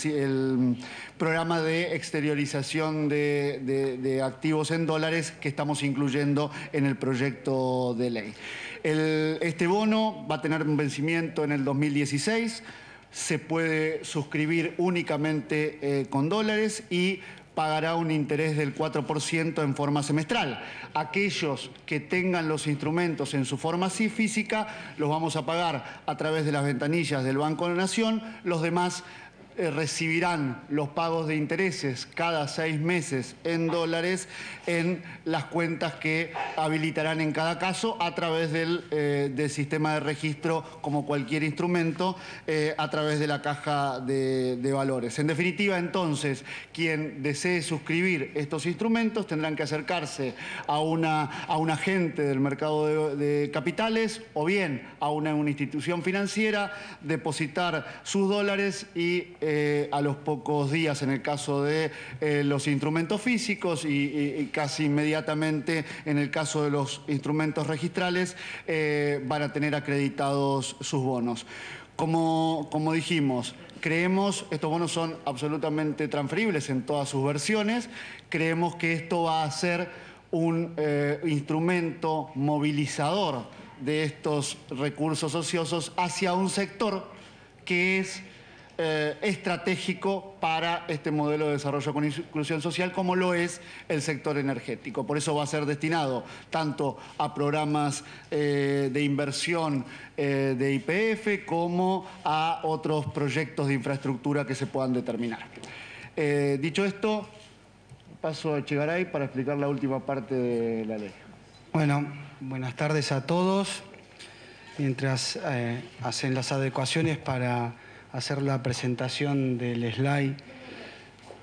programa de exteriorización de activos en dólares que estamos incluyendo en el proyecto de ley. Este bono va a tener un vencimiento en el 2016, se puede suscribir únicamente con dólares y pagará un interés del 4% en forma semestral. Aquellos que tengan los instrumentos en su forma física los vamos a pagar a través de las ventanillas del Banco de la Nación. Los demás recibirán los pagos de intereses cada 6 meses en dólares en las cuentas que habilitarán en cada caso a través del sistema de registro, como cualquier instrumento, a través de la caja de valores. En definitiva, entonces, quien desee suscribir estos instrumentos tendrán que acercarse a un agente del mercado de capitales, o bien a una institución financiera, depositar sus dólares y a los pocos días, en el caso de los instrumentos físicos, y casi inmediatamente en el caso de los instrumentos registrales, van a tener acreditados sus bonos. Como dijimos, creemos, estos bonos son absolutamente transferibles en todas sus versiones, creemos que esto va a ser un instrumento movilizador de estos recursos ociosos hacia un sector que es estratégico para este modelo de desarrollo con inclusión social, como lo es el sector energético. Por eso va a ser destinado tanto a programas de inversión de YPF como a otros proyectos de infraestructura que se puedan determinar. Dicho esto, paso a Echegaray para explicar la última parte de la ley. Bueno, buenas tardes a todos. Mientras hacen las adecuaciones para hacer la presentación del slide,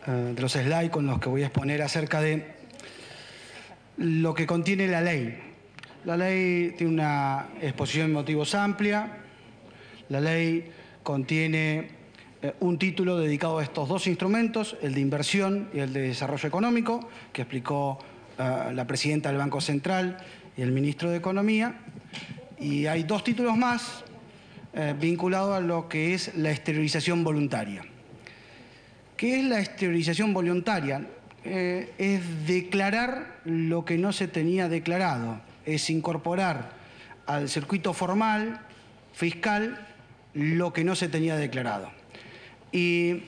de los slides con los que voy a exponer acerca de lo que contiene la ley. La ley tiene una exposición de motivos amplia. La ley contiene un título dedicado a estos dos instrumentos, el de inversión y el de desarrollo económico, que explicó la presidenta del Banco Central y el ministro de Economía. Y hay dos títulos más vinculado a lo que es la exteriorización voluntaria. ¿Qué es la exteriorización voluntaria? Es declarar lo que no se tenía declarado, es incorporar al circuito formal, fiscal, lo que no se tenía declarado. Y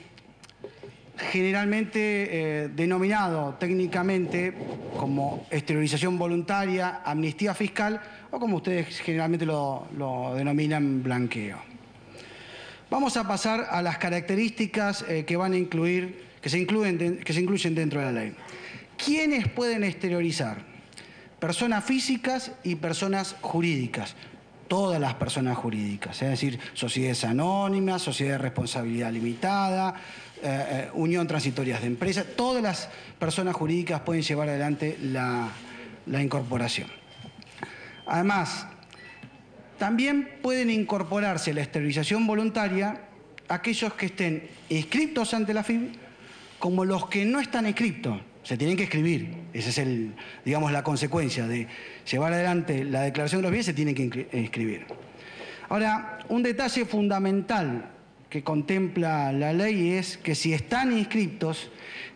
generalmente denominado técnicamente como exteriorización voluntaria, amnistía fiscal, o como ustedes generalmente lo denominan, blanqueo. Vamos a pasar a las características que van a incluir, que se incluyen dentro de la ley. ¿Quiénes pueden exteriorizar? Personas físicas y personas jurídicas. Todas las personas jurídicas, es decir, sociedades anónimas, sociedades de responsabilidad limitada, unión transitorias de empresas, todas las personas jurídicas pueden llevar adelante la incorporación. Además, también pueden incorporarse a la exteriorización voluntaria aquellos que estén inscriptos ante la FIB como los que no están inscriptos. Se tienen que inscribir. Esa es digamos, la consecuencia de llevar adelante la declaración de los bienes, se tienen que inscribir. Ahora, un detalle fundamental que contempla la ley es que si están inscriptos,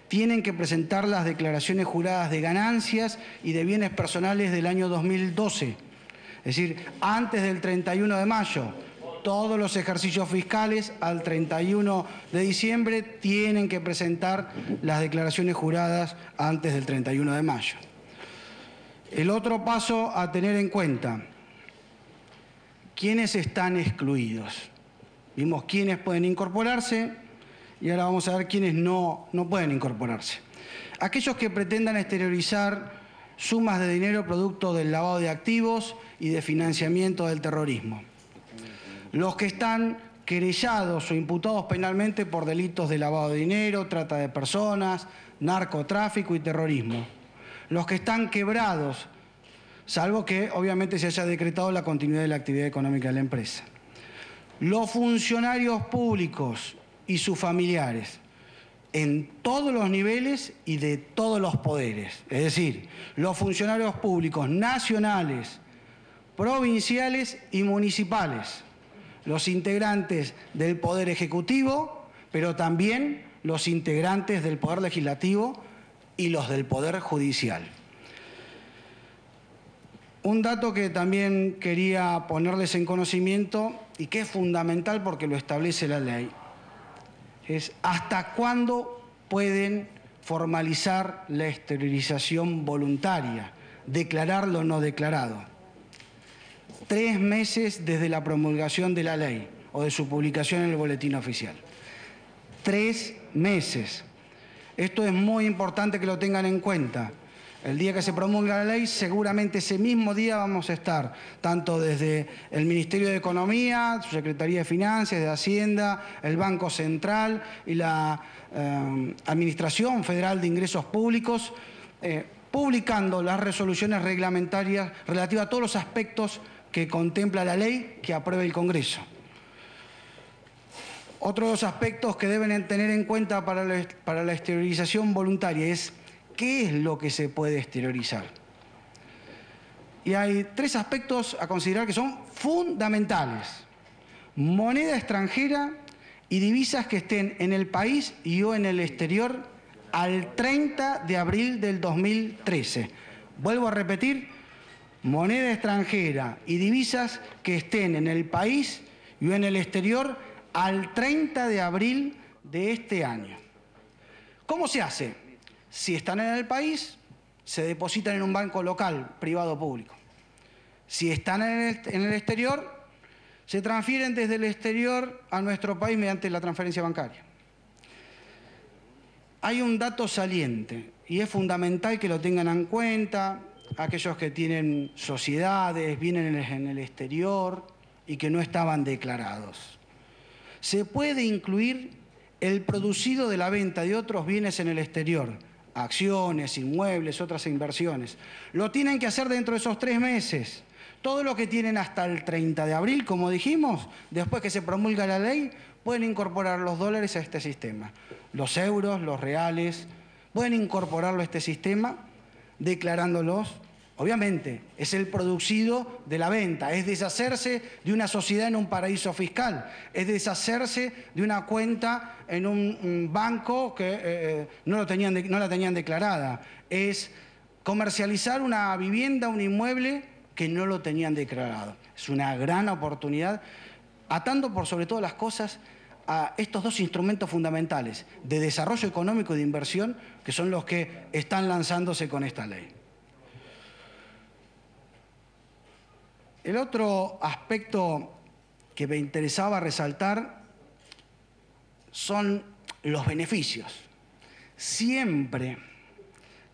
tienen que presentar las declaraciones juradas de ganancias y de bienes personales del año 2012. Es decir, antes del 31 de mayo. todos los ejercicios fiscales al 31 de diciembre tienen que presentar las declaraciones juradas antes del 31 de mayo. El otro paso a tener en cuenta: ¿quiénes están excluidos? Vimos quiénes pueden incorporarse y ahora vamos a ver quiénes no pueden incorporarse. Aquellos que pretendan exteriorizar sumas de dinero producto del lavado de activos y de financiamiento del terrorismo. Los que están querellados o imputados penalmente por delitos de lavado de dinero, trata de personas, narcotráfico y terrorismo. Los que están quebrados, salvo que obviamente se haya decretado la continuidad de la actividad económica de la empresa. Los funcionarios públicos y sus familiares, en todos los niveles y de todos los poderes. Es decir, los funcionarios públicos nacionales, provinciales y municipales, los integrantes del Poder Ejecutivo, pero también los integrantes del Poder Legislativo y los del Poder Judicial. Un dato que también quería ponerles en conocimiento y que es fundamental porque lo establece la ley, es hasta cuándo pueden formalizar la exteriorización voluntaria, declararlo o no declarado. 3 meses desde la promulgación de la ley o de su publicación en el boletín oficial. 3 meses. Esto es muy importante que lo tengan en cuenta. El día que se promulga la ley, seguramente ese mismo día vamos a estar, tanto desde el Ministerio de Economía, su Secretaría de Finanzas, de Hacienda, el Banco Central y la Administración Federal de Ingresos Públicos, publicando las resoluciones reglamentarias relativas a todos los aspectos que contempla la ley que apruebe el Congreso. Otro de los aspectos que deben tener en cuenta para la exteriorización voluntaria es ¿qué es lo que se puede exteriorizar? Y hay 3 aspectos a considerar que son fundamentales: moneda extranjera y divisas que estén en el país y o en el exterior al 30 de abril del 2013. Vuelvo a repetir: moneda extranjera y divisas que estén en el país y o en el exterior al 30 de abril de este año. ¿Cómo se hace? Si están en el país, se depositan en un banco local, privado o público. Si están en el exterior, se transfieren desde el exterior a nuestro país mediante la transferencia bancaria. Hay un dato saliente y es fundamental que lo tengan en cuenta aquellos que tienen sociedades, vienen en el exterior y que no estaban declarados. Se puede incluir el producido de la venta de otros bienes en el exterior, acciones, inmuebles, otras inversiones. Lo tienen que hacer dentro de esos 3 meses. Todo lo que tienen hasta el 30 de abril, como dijimos, después que se promulga la ley, pueden incorporar los dólares a este sistema. Los euros, los reales, pueden incorporarlo a este sistema declarándolos. Obviamente, es el producido de la venta, es deshacerse de una sociedad en un paraíso fiscal, es deshacerse de una cuenta en un banco que no la tenían declarada, es comercializar una vivienda, un inmueble que no lo tenían declarado. Es una gran oportunidad, atando por sobre todas las cosas a estos 2 instrumentos fundamentales de desarrollo económico y de inversión que son los que están lanzándose con esta ley. El otro aspecto que me interesaba resaltar son los beneficios. Siempre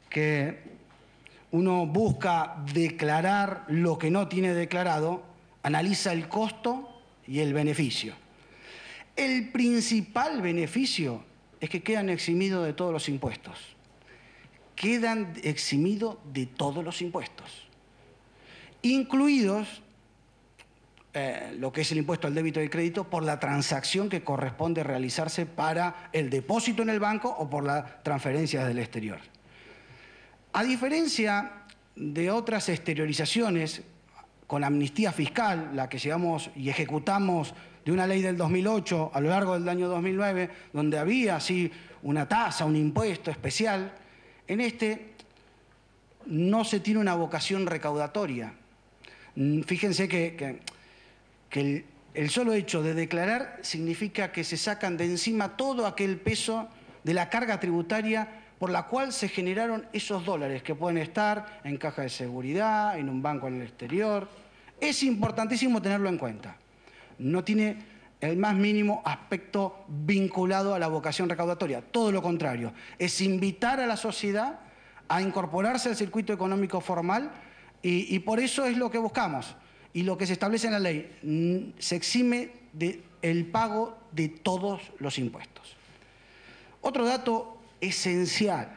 que uno busca declarar lo que no tiene declarado, analiza el costo y el beneficio. El principal beneficio es que quedan eximidos de todos los impuestos. Quedan eximidos de todos los impuestos, incluidos lo que es el impuesto al débito y el crédito por la transacción que corresponde realizarse para el depósito en el banco o por la transferencia del exterior. A diferencia de otras exteriorizaciones con amnistía fiscal, la que llevamos y ejecutamos de una ley del 2008 a lo largo del año 2009, donde había así una tasa, un impuesto especial, en este no se tiene una vocación recaudatoria. Fíjense que el solo hecho de declarar significa que se sacan de encima todo aquel peso de la carga tributaria por la cual se generaron esos dólares que pueden estar en caja de seguridad, en un banco en el exterior. Es importantísimo tenerlo en cuenta. No tiene el más mínimo aspecto vinculado a la vocación recaudatoria. Todo lo contrario. Es invitar a la sociedad a incorporarse al circuito económico formal y por eso es lo que buscamos. Y lo que se establece en la ley, se exime del pago de todos los impuestos. Otro dato esencial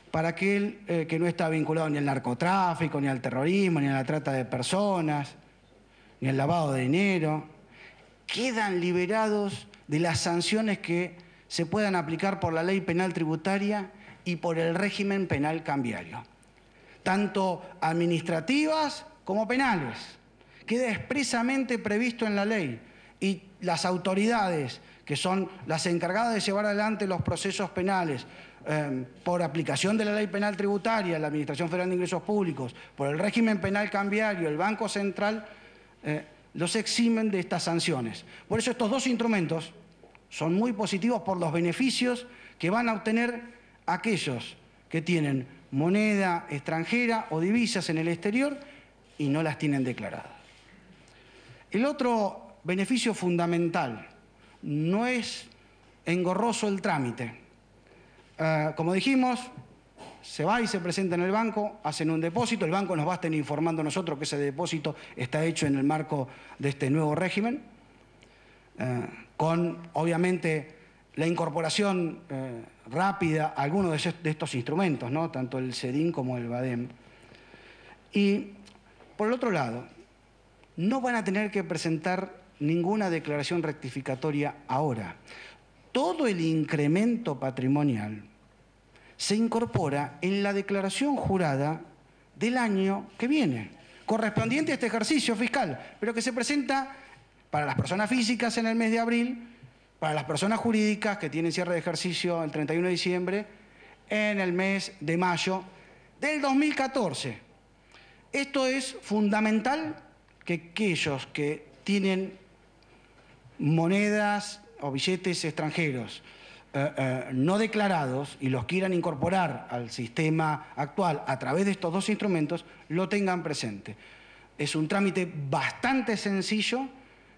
para aquel que no está vinculado ni al narcotráfico, ni al terrorismo, ni a la trata de personas, ni al lavado de dinero, quedan liberados de las sanciones que se puedan aplicar por la ley penal tributaria y por el régimen penal cambiario, tanto administrativas como penales. Queda expresamente previsto en la ley y las autoridades que son las encargadas de llevar adelante los procesos penales por aplicación de la ley penal tributaria, la Administración Federal de Ingresos Públicos, por el régimen penal cambiario, el Banco Central, los eximen de estas sanciones. Por eso estos dos instrumentos son muy positivos por los beneficios que van a obtener aquellos que tienen moneda extranjera o divisas en el exterior y no las tienen declaradas. El otro beneficio fundamental no es engorroso el trámite. Como dijimos, se va y se presenta en el banco, hacen un depósito, el banco nos va a estar informando a nosotros que ese depósito está hecho en el marco de este nuevo régimen, con obviamente la incorporación rápida a algunos de estos instrumentos, ¿no? Tanto el CEDIN como el BADEM. Y por el otro lado, no van a tener que presentar ninguna declaración rectificatoria ahora. Todo el incremento patrimonial se incorpora en la declaración jurada del año que viene, correspondiente a este ejercicio fiscal, pero que se presenta para las personas físicas en el mes de abril, para las personas jurídicas que tienen cierre de ejercicio el 31 de diciembre, en el mes de mayo del 2014. Esto es fundamental que aquellos que tienen monedas o billetes extranjeros no declarados y los quieran incorporar al sistema actual a través de estos dos instrumentos, lo tengan presente. Es un trámite bastante sencillo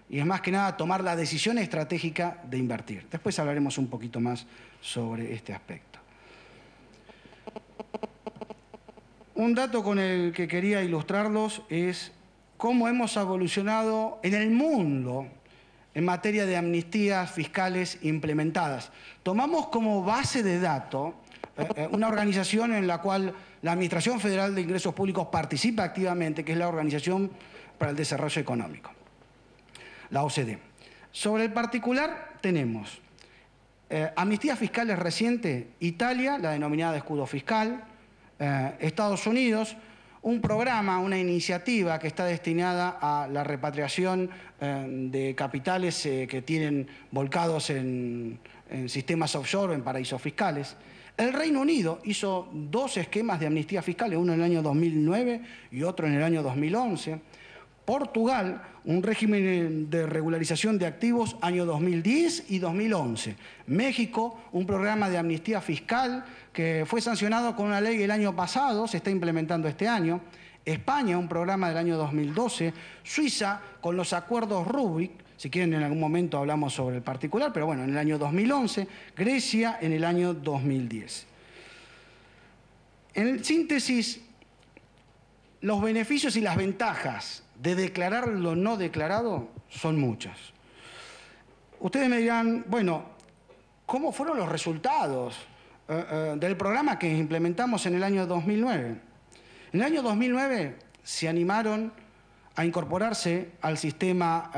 y es más que nada tomar la decisión estratégica de invertir. Después hablaremos un poquito más sobre este aspecto. Un dato con el que quería ilustrarlos es cómo hemos evolucionado en el mundo en materia de amnistías fiscales implementadas. Tomamos como base de datos una organización en la cual la Administración Federal de Ingresos Públicos participa activamente, que es la Organización para el Desarrollo Económico, la OCDE. Sobre el particular tenemos amnistías fiscales recientes, Italia, la denominada escudo fiscal, Estados Unidos, un programa, una iniciativa que está destinada a la repatriación de capitales que tienen volcados en sistemas offshore o en paraísos fiscales. El Reino Unido hizo dos esquemas de amnistía fiscales, uno en el año 2009 y otro en el año 2011. Portugal, un régimen de regularización de activos año 2010 y 2011. México, un programa de amnistía fiscal que fue sancionado con una ley el año pasado, se está implementando este año. España, un programa del año 2012. Suiza, con los acuerdos Rubik, si quieren en algún momento hablamos sobre el particular, pero bueno, en el año 2011. Grecia, en el año 2010. En síntesis, los beneficios y las ventajas de declarar lo no declarado son muchas. Ustedes me dirán, bueno, ¿cómo fueron los resultados del programa que implementamos en el año 2009? En el año 2009 se animaron a incorporarse al sistema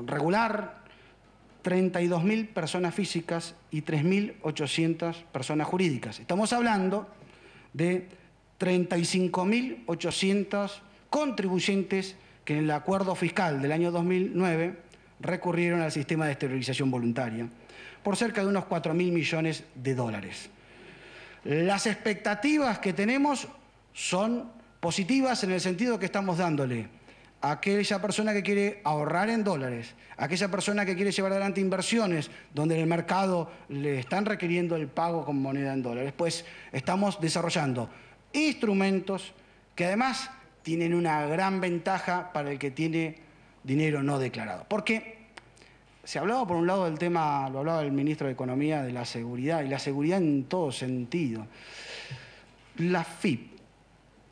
regular 32.000 personas físicas y 3.800 personas jurídicas. Estamos hablando de 35.800 contribuyentes que en el acuerdo fiscal del año 2009 recurrieron al sistema de esterilización voluntaria por cerca de unos 4.000 millones de dólares. Las expectativas que tenemos son positivas en el sentido que estamos dándole a aquella persona que quiere ahorrar en dólares, a aquella persona que quiere llevar adelante inversiones donde en el mercado le están requiriendo el pago con moneda en dólares, pues estamos desarrollando instrumentos que además tienen una gran ventaja para el que tiene dinero no declarado. Porque se hablaba por un lado del tema, lo hablaba el ministro de Economía, de la seguridad, y la seguridad en todo sentido. La FIP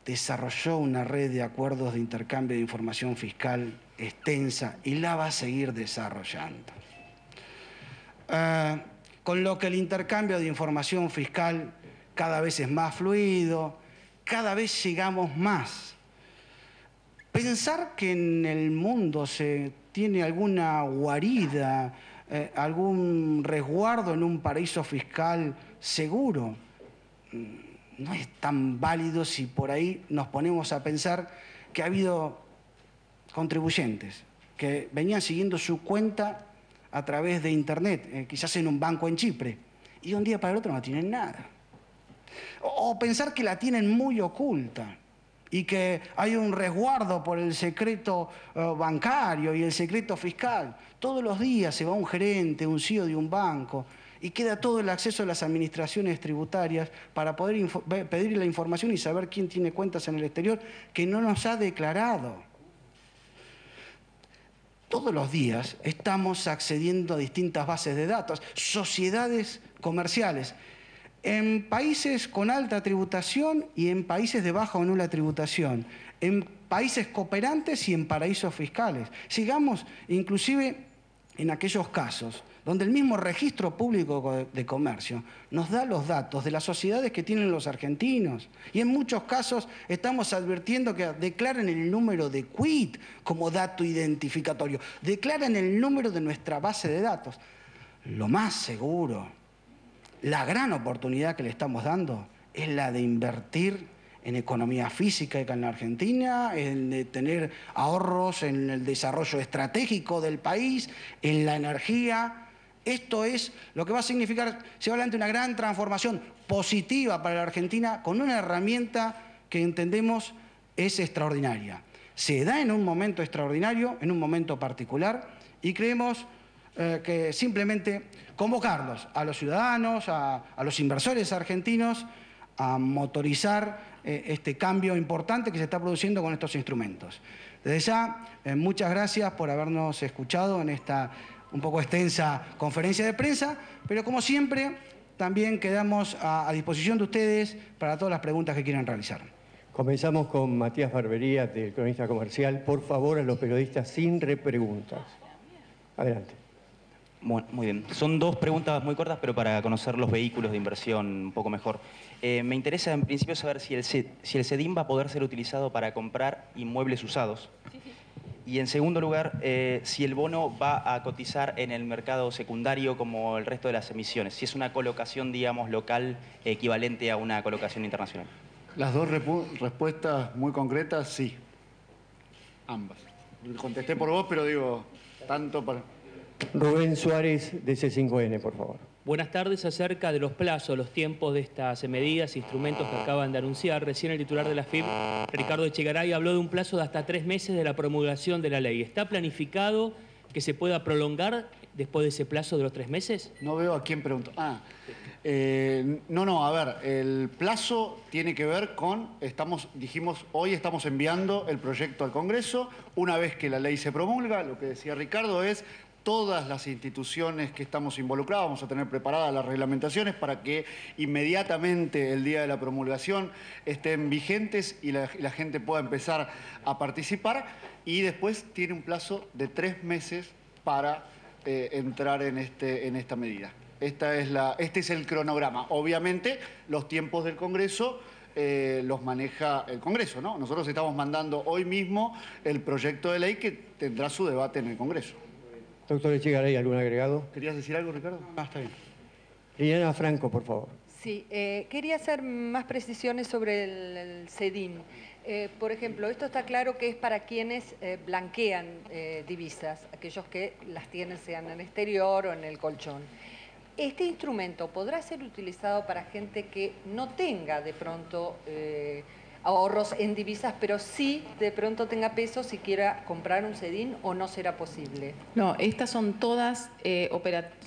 desarrolló una red de acuerdos de intercambio de información fiscal extensa y la va a seguir desarrollando. Con lo que el intercambio de información fiscal cada vez es más fluido, cada vez llegamos más. Pensar que en el mundo se tiene alguna guarida, algún resguardo en un paraíso fiscal seguro, no es tan válido si por ahí nos ponemos a pensar que ha habido contribuyentes que venían siguiendo su cuenta a través de Internet, quizás en un banco en Chipre, y de un día para el otro no tienen nada. O pensar que la tienen muy oculta y que hay un resguardo por el secreto bancario y el secreto fiscal. Todos los días se va un gerente, un CEO de un banco y queda todo el acceso a las administraciones tributarias para poder pedir la información y saber quién tiene cuentas en el exterior que no nos ha declarado. Todos los días estamos accediendo a distintas bases de datos, sociedades comerciales, en países con alta tributación y en países de baja o nula tributación, en países cooperantes y en paraísos fiscales. Sigamos inclusive en aquellos casos donde el mismo registro público de comercio nos da los datos de las sociedades que tienen los argentinos. Y en muchos casos estamos advirtiendo que declaren el número de quit como dato identificatorio, declaren el número de nuestra base de datos. Lo más seguro, la gran oportunidad que le estamos dando es la de invertir en economía física en la Argentina, en tener ahorros en el desarrollo estratégico del país, en la energía. Esto es lo que va a significar llevar adelante una gran transformación positiva para la Argentina con una herramienta que entendemos es extraordinaria. Se da en un momento extraordinario, en un momento particular, y creemos que simplemente convocarlos a los ciudadanos, a los inversores argentinos, a motorizar este cambio importante que se está produciendo con estos instrumentos. Desde ya, muchas gracias por habernos escuchado en esta un poco extensa conferencia de prensa, pero como siempre, también quedamos a disposición de ustedes para todas las preguntas que quieran realizar. Comenzamos con Matías Barbería, del Cronista Comercial. Por favor, a los periodistas sin repreguntas. Adelante. Bueno, muy bien. Son dos preguntas muy cortas, pero para conocer los vehículos de inversión un poco mejor. Me interesa en principio saber si el CEDIM va a poder ser utilizado para comprar inmuebles usados. Y en segundo lugar, si el bono va a cotizar en el mercado secundario como el resto de las emisiones. Si es una colocación, digamos, local equivalente a una colocación internacional. Las dos respuestas muy concretas, sí. Ambas. Contesté por vos, pero digo, tanto para... Rubén Suárez, de C5N, por favor. Buenas tardes. Acerca de los plazos, los tiempos de estas medidas, instrumentos que acaban de anunciar, recién el titular de la FIP, Ricardo Echegaray, habló de un plazo de hasta 3 meses de la promulgación de la ley. ¿Está planificado que se pueda prolongar después de ese plazo de los 3 meses? No veo a quién preguntó. No, a ver, el plazo tiene que ver con, hoy estamos enviando el proyecto al Congreso. Una vez que la ley se promulga, lo que decía Ricardo es, todas las instituciones que estamos involucradas vamos a tener preparadas las reglamentaciones para que inmediatamente el día de la promulgación estén vigentes y la gente pueda empezar a participar. Y después tiene un plazo de 3 meses para entrar en esta medida. Este es el cronograma. Obviamente, los tiempos del Congreso los maneja el Congreso, ¿no? Nosotros estamos mandando hoy mismo el proyecto de ley que tendrá su debate en el Congreso. Doctor Echegaray, ¿algún agregado? ¿Querías decir algo, Ricardo? No, está bien. Liliana Franco, por favor. Sí, quería hacer más precisiones sobre el CEDIM. Por ejemplo, esto está claro que es para quienes blanquean divisas, aquellos que las tienen sean en el exterior o en el colchón. ¿Este instrumento podrá ser utilizado para gente que no tenga de pronto ahorros en divisas, pero sí de pronto tenga pesos si quiera comprar un CEDIN, o no será posible? No, estas son todas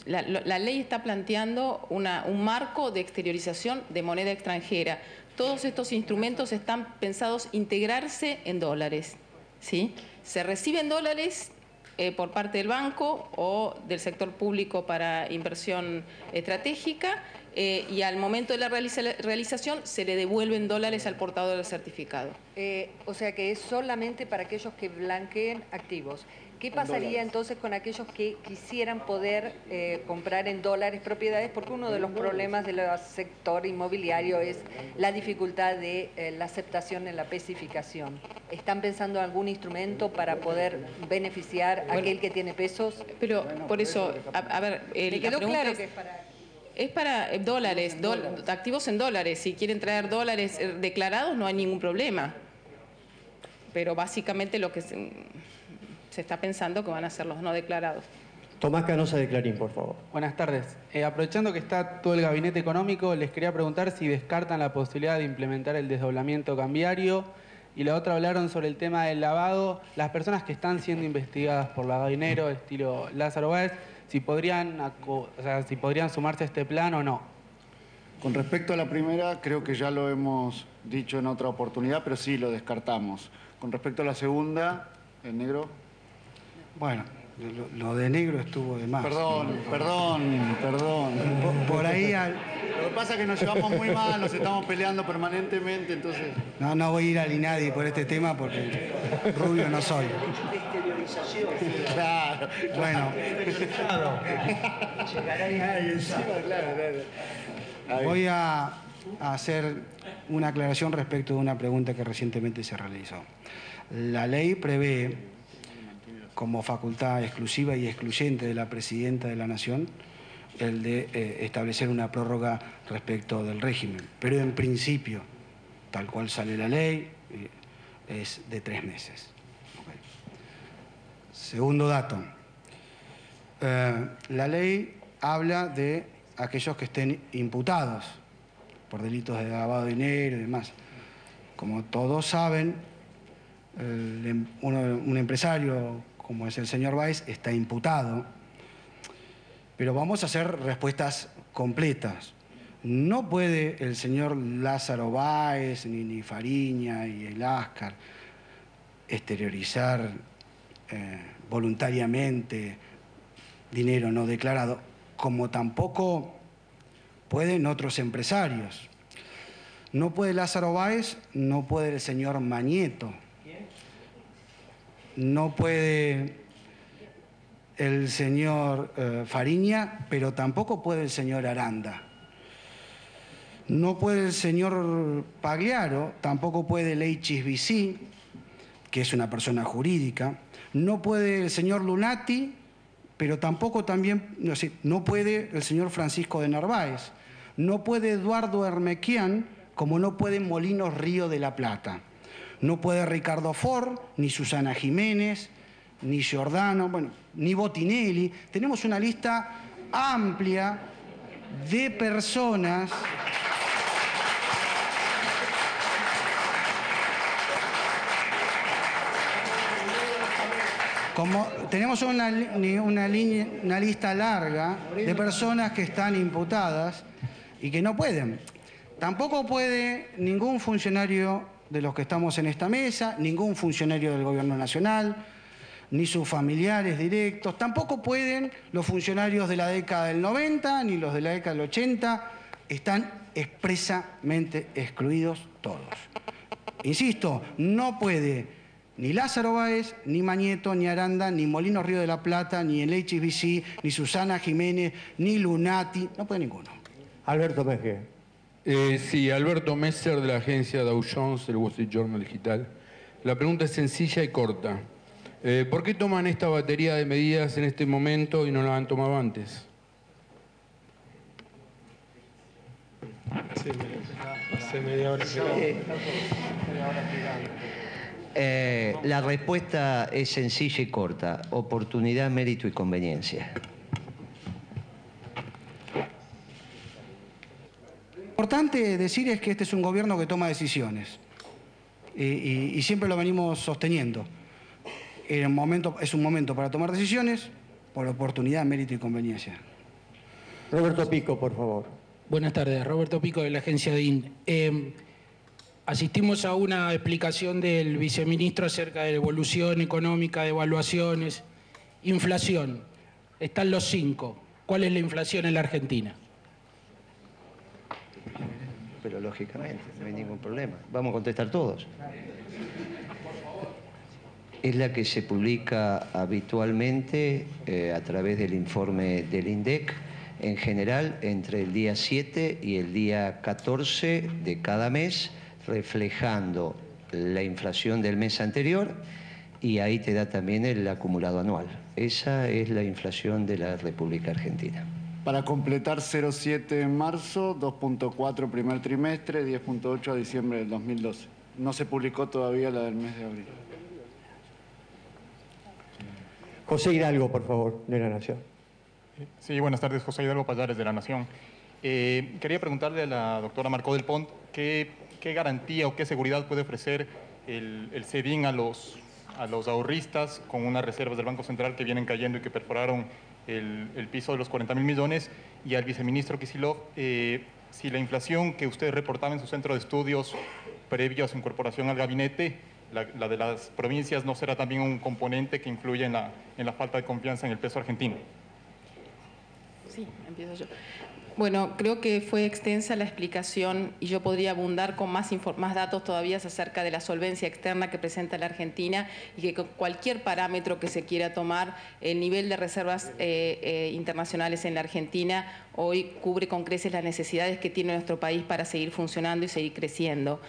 la ley está planteando un marco de exteriorización de moneda extranjera. Todos estos instrumentos están pensados integrarse en dólares, ¿sí? Se reciben dólares por parte del banco o del sector público para inversión estratégica, y al momento de la realización se le devuelven dólares al portador del certificado. O sea que es solamente para aquellos que blanqueen activos. ¿Qué pasaría entonces con aquellos que quisieran poder comprar en dólares propiedades? Porque uno de los problemas del sector inmobiliario es la dificultad de la aceptación en la especificación. ¿Están pensando en algún instrumento para poder beneficiar a aquel que tiene pesos? Pero por eso, a ver, me quedó claro que es para... Es para dólares, activos en dólares. Si quieren traer dólares declarados no hay ningún problema. Pero básicamente lo que se está pensando que van a ser los no declarados. Tomás Canosa de Clarín, por favor. Buenas tardes. Aprovechando que está todo el gabinete económico, les quería preguntar si descartan la posibilidad de implementar el desdoblamiento cambiario. Y la otra, hablaron sobre el tema del lavado. Las personas que están siendo investigadas por lavado de dinero, estilo Lázaro Báez, si podrían sumarse a este plan o no. Con respecto a la primera, creo que ya lo hemos dicho en otra oportunidad, pero sí lo descartamos. Con respecto a la segunda, el negro. Bueno, lo de negro estuvo de más. Perdón. Por ahí... Lo que pasa es que nos llevamos muy mal, nos estamos peleando permanentemente, entonces... No voy a ir al INADI por este tema porque rubio no soy. Claro. Bueno. Voy a hacer una aclaración respecto de una pregunta que recientemente se realizó. La ley prevé, como facultad exclusiva y excluyente de la Presidenta de la Nación, el de establecer una prórroga respecto del régimen. Pero en principio, tal cual sale la ley, es de 3 meses. Okay. Segundo dato. La ley habla de aquellos que estén imputados por delitos de lavado de dinero y demás. Como todos saben, un empresario como es el señor Báez está imputado. Pero vamos a hacer respuestas completas. No puede el señor Lázaro Báez, ni Fariña y el Ascar exteriorizar voluntariamente dinero no declarado, como tampoco pueden otros empresarios. No puede Lázaro Báez, no puede el señor Mañeto, no puede el señor Fariña, pero tampoco puede el señor Aranda. No puede el señor Pagliaro, tampoco puede el HSBC, que es una persona jurídica. No puede el señor Lunati, pero tampoco no puede el señor Francisco de Narváez. No puede Eduardo Hermequián, como no puede Molinos Río de la Plata. No puede Ricardo Ford, ni Susana Jiménez, ni Giordano, ni Botinelli. Tenemos una lista amplia de personas tenemos una lista larga de personas que están imputadas y que no pueden. Tampoco puede ningún funcionario de los que estamos en esta mesa, ningún funcionario del Gobierno Nacional, ni sus familiares directos, tampoco pueden los funcionarios de la década del 90, ni los de la década del 80, están expresamente excluidos todos. Insisto, no puede ni Lázaro Báez, ni Mañeto, ni Aranda, ni Molinos Río de la Plata, ni el HSBC, ni Susana Jiménez, ni Lunati, no puede ninguno. Alberto Messer. Sí, Alberto Messer de la agencia Dow Jones, del Wall Street Journal Digital. La pregunta es sencilla y corta. ¿Por qué toman esta batería de medidas en este momento y no la han tomado antes? Hace media hora. La respuesta es sencilla y corta. Oportunidad, mérito y conveniencia. Lo importante decir es que este es un gobierno que toma decisiones. y siempre lo venimos sosteniendo. Es un momento para tomar decisiones por oportunidad, mérito y conveniencia. Roberto Pico, por favor. Buenas tardes, Roberto Pico de la agencia DIN. Asistimos a una explicación del viceministro acerca de evolución económica, de evaluaciones, inflación. Están los 5. ¿Cuál es la inflación en la Argentina? Pero lógicamente, no hay ningún problema. Vamos a contestar todos. Es la que se publica habitualmente a través del informe del INDEC, en general entre el día 7 y el día 14 de cada mes, reflejando la inflación del mes anterior, y ahí te da también el acumulado anual. Esa es la inflación de la República Argentina. Para completar, 0,7 en marzo, 2,4 primer trimestre, 10,8 a diciembre del 2012. No se publicó todavía la del mes de abril. José Hidalgo, por favor, de La Nación. Sí, buenas tardes, José Hidalgo Pallares, de La Nación. Quería preguntarle a la doctora Marcó del Pont qué garantía o qué seguridad puede ofrecer el CEDIN a los ahorristas con unas reservas del Banco Central que vienen cayendo y que perforaron el piso de los 40.000 millones, y al viceministro Kicillof, si la inflación que usted reportaba en su centro de estudios previo a su incorporación al gabinete, la de las provincias, no será también un componente que influye en la falta de confianza en el peso argentino. Sí, empiezo yo. Bueno, creo que fue extensa la explicación y yo podría abundar con más datos todavía acerca de la solvencia externa que presenta la Argentina, y que con cualquier parámetro que se quiera tomar, el nivel de reservas internacionales en la Argentina hoy cubre con creces las necesidades que tiene nuestro país para seguir funcionando y seguir creciendo.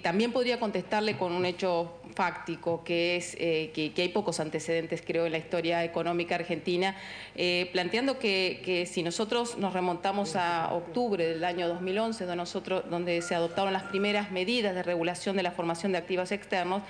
También podría contestarle con un hecho fáctico, que es que hay pocos antecedentes, creo, en la historia económica argentina, planteando que si nosotros nos remontamos a octubre del año 2011, donde se adoptaron las primeras medidas de regulación de la formación de activos externos,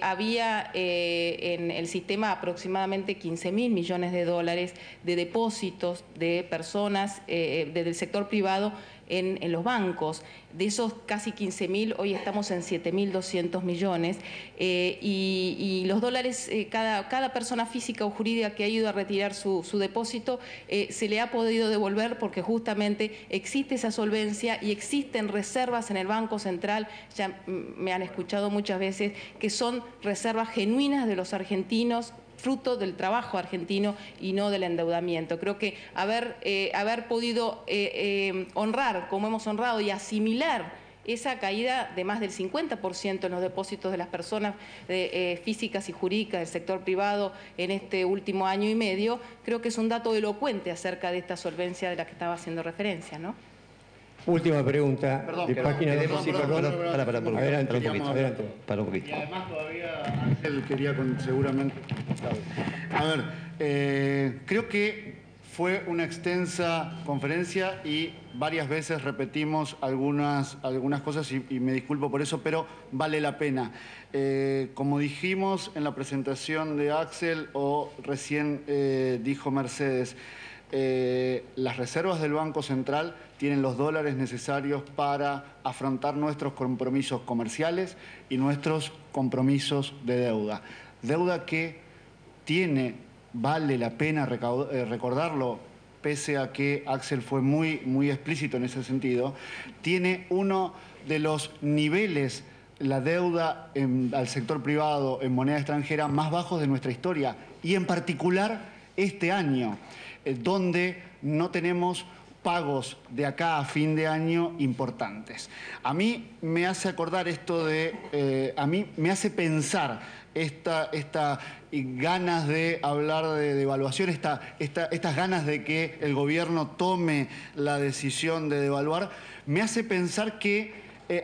había en el sistema aproximadamente 15.000 millones de dólares de depósitos de personas desde el sector privado en los bancos. De esos casi 15.000, hoy estamos en 7.200 millones, y los dólares, cada persona física o jurídica que ha ido a retirar su depósito, se le ha podido devolver porque justamente existe esa solvencia y existen reservas en el Banco Central, ya me han escuchado muchas veces, que son reservas genuinas de los argentinos, fruto del trabajo argentino y no del endeudamiento. Creo que haber podido honrar, como hemos honrado, y asimilar esa caída de más del 50% en los depósitos de las personas físicas y jurídicas del sector privado en este último año y medio, creo que es un dato elocuente acerca de esta solvencia de la que estaba haciendo referencia, ¿no? Última pregunta. Página 2. Sí, perdón. Adelante. Para un poquito. Y además todavía Ángel quería seguramente... A ver, creo que fue una extensa conferencia y varias veces repetimos algunas cosas y me disculpo por eso, pero vale la pena. Como dijimos en la presentación de Axel o recién dijo Mercedes, las reservas del Banco Central tienen los dólares necesarios para afrontar nuestros compromisos comerciales y nuestros compromisos de deuda. Deuda que tiene, vale la pena recordarlo, pese a que Axel fue muy explícito en ese sentido, tiene uno de los niveles, la deuda al sector privado en moneda extranjera más bajos de nuestra historia, y en particular este año, donde no tenemos pagos de acá a fin de año importantes. A mí me hace acordar esto a mí me hace pensar esta ganas de hablar de devaluación, estas ganas de que el gobierno tome la decisión de devaluar, me hace pensar que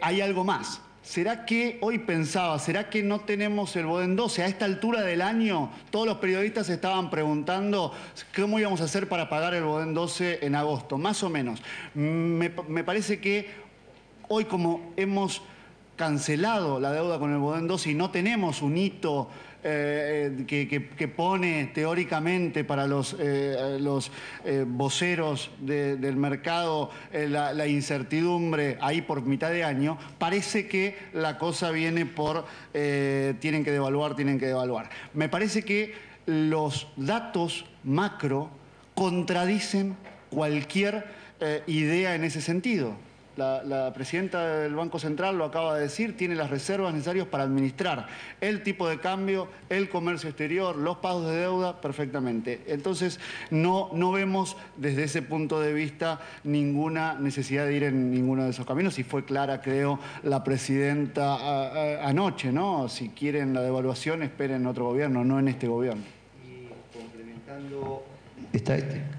hay algo más. ¿Será que, hoy pensaba, será que no tenemos el Bodem 12? A esta altura del año, todos los periodistas estaban preguntando cómo íbamos a hacer para pagar el Bodem 12 en agosto, más o menos. Me parece que hoy, como hemos cancelado la deuda con el Bodén II y no tenemos un hito que pone teóricamente para los voceros del mercado la incertidumbre ahí por mitad de año, parece que la cosa viene por tienen que devaluar. Me parece que los datos macro contradicen cualquier idea en ese sentido. La presidenta del Banco Central lo acaba de decir, tiene las reservas necesarias para administrar el tipo de cambio, el comercio exterior, los pagos de deuda perfectamente. Entonces, no vemos desde ese punto de vista ninguna necesidad de ir en ninguno de esos caminos. Y fue clara, creo, la presidenta anoche, ¿no? Si quieren la devaluación, esperen en otro gobierno, no en este gobierno. Y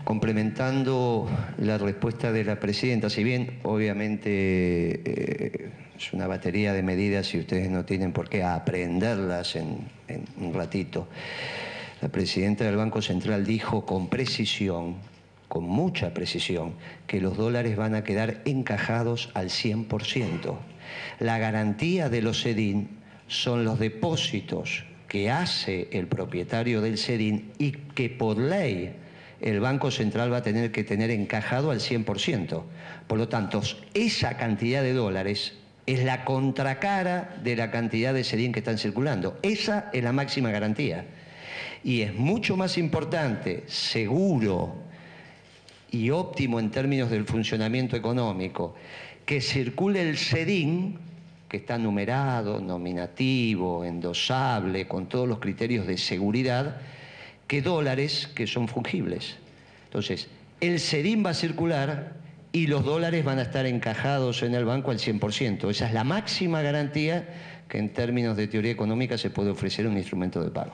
complementando la respuesta de la presidenta, si bien obviamente es una batería de medidas y ustedes no tienen por qué aprenderlas en un ratito, la presidenta del Banco Central dijo con precisión, con mucha precisión, que los dólares van a quedar encajados al 100%. La garantía de los SEDIN son los depósitos que hace el propietario del SEDIN y que por ley el Banco Central va a tener que tener encajado al 100%. Por lo tanto, esa cantidad de dólares es la contracara de la cantidad de SEDIN que están circulando. Esa es la máxima garantía. Y es mucho más importante, seguro y óptimo en términos del funcionamiento económico, que circule el SEDIN, que está numerado, nominativo, endosable, con todos los criterios de seguridad, que dólares que son fungibles. Entonces, el SEDIN va a circular y los dólares van a estar encajados en el banco al 100%. Esa es la máxima garantía que en términos de teoría económica se puede ofrecer un instrumento de pago.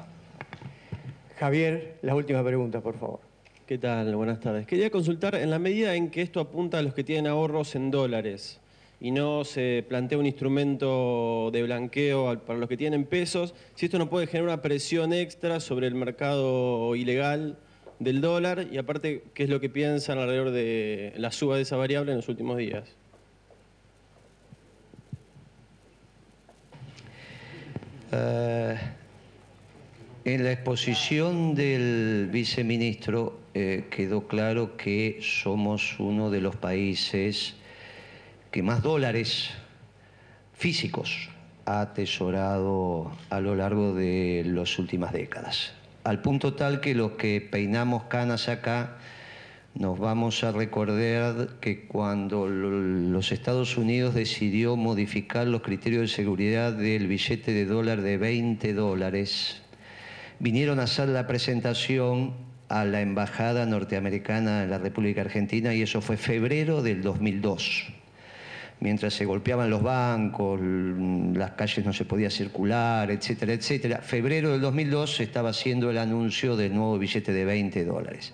Javier, la última pregunta, por favor. ¿Qué tal? Buenas tardes. Quería consultar, en la medida en que esto apunta a los que tienen ahorros en dólares y no se plantea un instrumento de blanqueo para los que tienen pesos, si esto no puede generar una presión extra sobre el mercado ilegal del dólar, y aparte, ¿qué es lo que piensan alrededor de la suba de esa variable en los últimos días? En la exposición del viceministro quedó claro que somos uno de los países que más dólares físicos ha atesorado a lo largo de las últimas décadas. Al punto tal que los que peinamos canas acá nos vamos a recordar que cuando los Estados Unidos decidió modificar los criterios de seguridad del billete de dólar de $20, vinieron a hacer la presentación a la Embajada Norteamericana en la República Argentina, y eso fue febrero del 2002. Mientras se golpeaban los bancos, las calles no se podía circular, etcétera, etcétera. Febrero del 2002 se estaba haciendo el anuncio del nuevo billete de $20.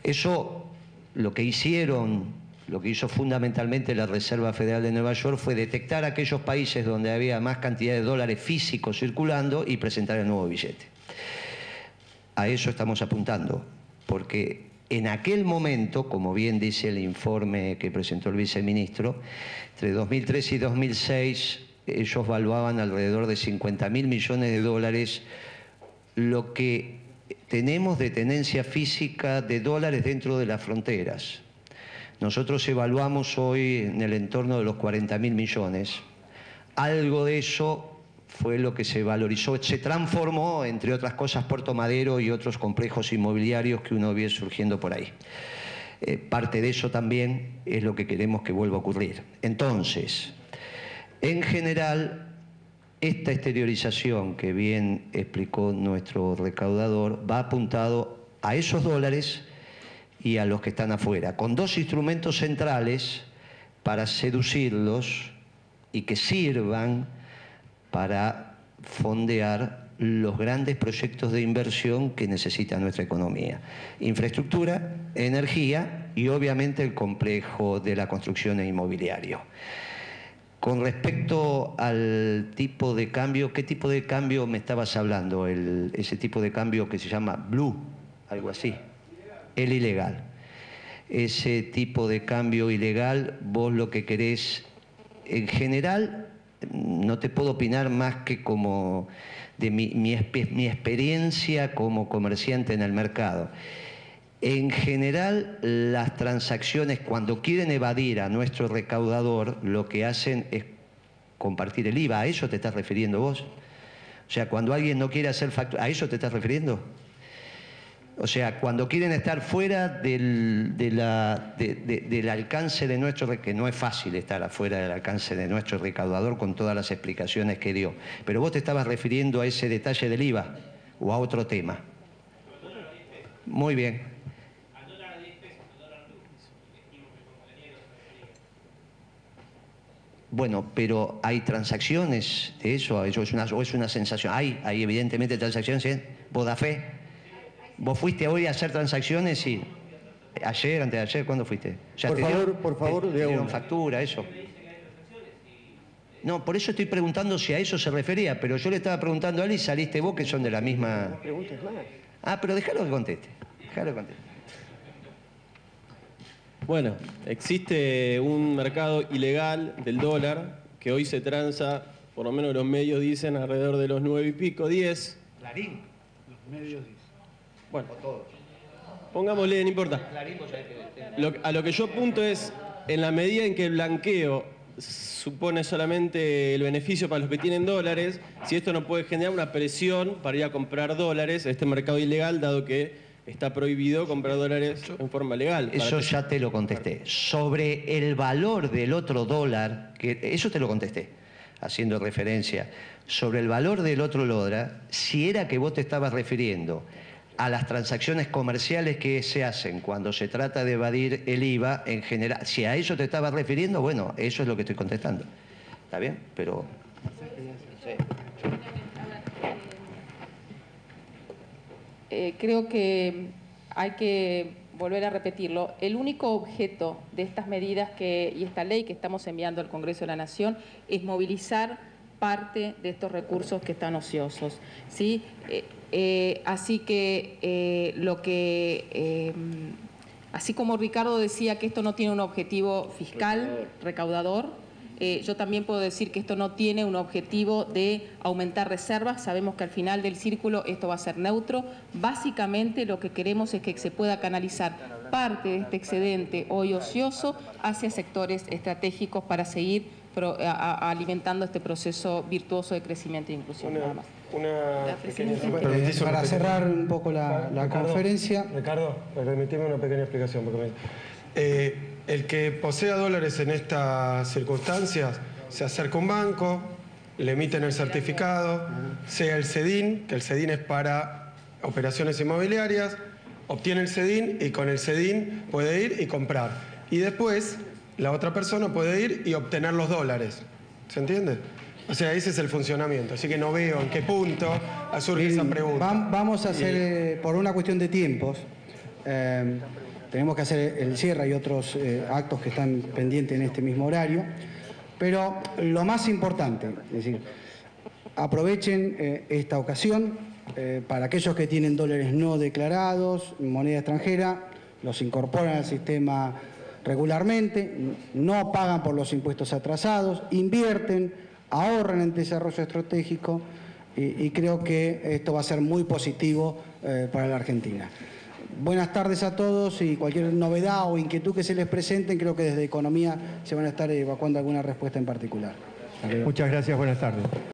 Eso, lo que hizo fundamentalmente la Reserva Federal de Nueva York fue detectar aquellos países donde había más cantidad de dólares físicos circulando y presentar el nuevo billete. A eso estamos apuntando, porque en aquel momento, como bien dice el informe que presentó el viceministro, entre 2003 y 2006 ellos valuaban alrededor de $50.000 millones de dólares lo que tenemos de tenencia física de dólares dentro de las fronteras. Nosotros evaluamos hoy en el entorno de los 40.000 millones. Algo de eso fue lo que se valorizó, se transformó, entre otras cosas, Puerto Madero y otros complejos inmobiliarios que uno ve surgiendo por ahí. Parte de eso también es lo que queremos que vuelva a ocurrir. Entonces, en general, esta exteriorización que bien explicó nuestro recaudador va apuntado a esos dólares y a los que están afuera, con dos instrumentos centrales para seducirlos y que sirvan para fondear los grandes proyectos de inversión que necesita nuestra economía. Infraestructura, energía y obviamente el complejo de la construcción e inmobiliario. Con respecto al tipo de cambio, ¿qué tipo de cambio me estabas hablando? Ese tipo de cambio que se llama blue, algo así. El ilegal. Ese tipo de cambio ilegal, vos lo que querés, en general, no te puedo opinar más que como de mi experiencia como comerciante en el mercado. En general, las transacciones, cuando quieren evadir a nuestro recaudador, lo que hacen es compartir el IVA. ¿A eso te estás refiriendo vos? O sea, cuando alguien no quiere hacer factura, ¿a eso te estás refiriendo? O sea, cuando quieren estar fuera del alcance de nuestro, que no es fácil estar afuera del alcance de nuestro recaudador con todas las explicaciones que dio. Pero vos te estabas refiriendo a ese detalle del IVA o a otro tema. Muy bien. Bueno, pero hay transacciones de eso, es una sensación. Hay evidentemente transacciones en Vodafé. ¿Vos fuiste hoy a hacer transacciones? Sí. Ayer, antes de ayer, ¿cuándo fuiste? Ya por favor, te dieron factura, eso. No, por eso estoy preguntando si a eso se refería, pero yo le estaba preguntando a él y saliste vos, que son de la misma... No preguntes más. Ah, pero déjalo que conteste. Déjalo que conteste. Bueno, existe un mercado ilegal del dólar que hoy se transa, por lo menos los medios dicen, alrededor de los 9 y pico, 10. Clarín, los medios dicen. Bueno, pongámosle, no importa. A lo que yo apunto es, en la medida en que el blanqueo supone solamente el beneficio para los que tienen dólares, si esto no puede generar una presión para ir a comprar dólares a este mercado ilegal, dado que está prohibido comprar dólares en forma legal. Eso ya te lo contesté. Sobre el valor del otro dólar, eso te lo contesté, haciendo referencia. Sobre el valor del otro dólar, si era que vos te estabas refiriendo a las transacciones comerciales que se hacen cuando se trata de evadir el IVA en general, si a eso te estabas refiriendo, bueno, eso es lo que estoy contestando. ¿Está bien? Pero... creo que hay que volver a repetirlo. El único objeto de estas medidas y esta ley que estamos enviando al Congreso de la Nación es movilizar parte de estos recursos que están ociosos, ¿sí? Así que así como Ricardo decía que esto no tiene un objetivo fiscal, recaudador, yo también puedo decir que esto no tiene un objetivo de aumentar reservas. Sabemos que al final del círculo esto va a ser neutro. Básicamente lo que queremos es que se pueda canalizar parte de este excedente hoy ocioso hacia sectores estratégicos para seguir alimentando este proceso virtuoso de crecimiento e inclusión. Nada más. Para cerrar un poco la conferencia. Ricardo, permíteme una pequeña explicación. Porque el que posea dólares en estas circunstancias se acerca a un banco, le emiten el certificado, sea el CEDIN, que el CEDIN es para operaciones inmobiliarias, obtiene el CEDIN y con el CEDIN puede ir y comprar. Y después la otra persona puede ir y obtener los dólares. ¿Se entiende? O sea, ese es el funcionamiento. Así que no veo en qué punto surge esa pregunta. Vamos a hacer, por una cuestión de tiempos, tenemos que hacer el cierre y otros actos que están pendientes en este mismo horario. Pero lo más importante, es decir, aprovechen esta ocasión para aquellos que tienen dólares no declarados, moneda extranjera, los incorporan al sistema regularmente, no pagan por los impuestos atrasados, invierten, ahorran en desarrollo estratégico y creo que esto va a ser muy positivo para la Argentina. Buenas tardes a todos y cualquier novedad o inquietud que se les presenten, creo que desde Economía se van a estar evacuando alguna respuesta en particular. Muchas gracias, buenas tardes.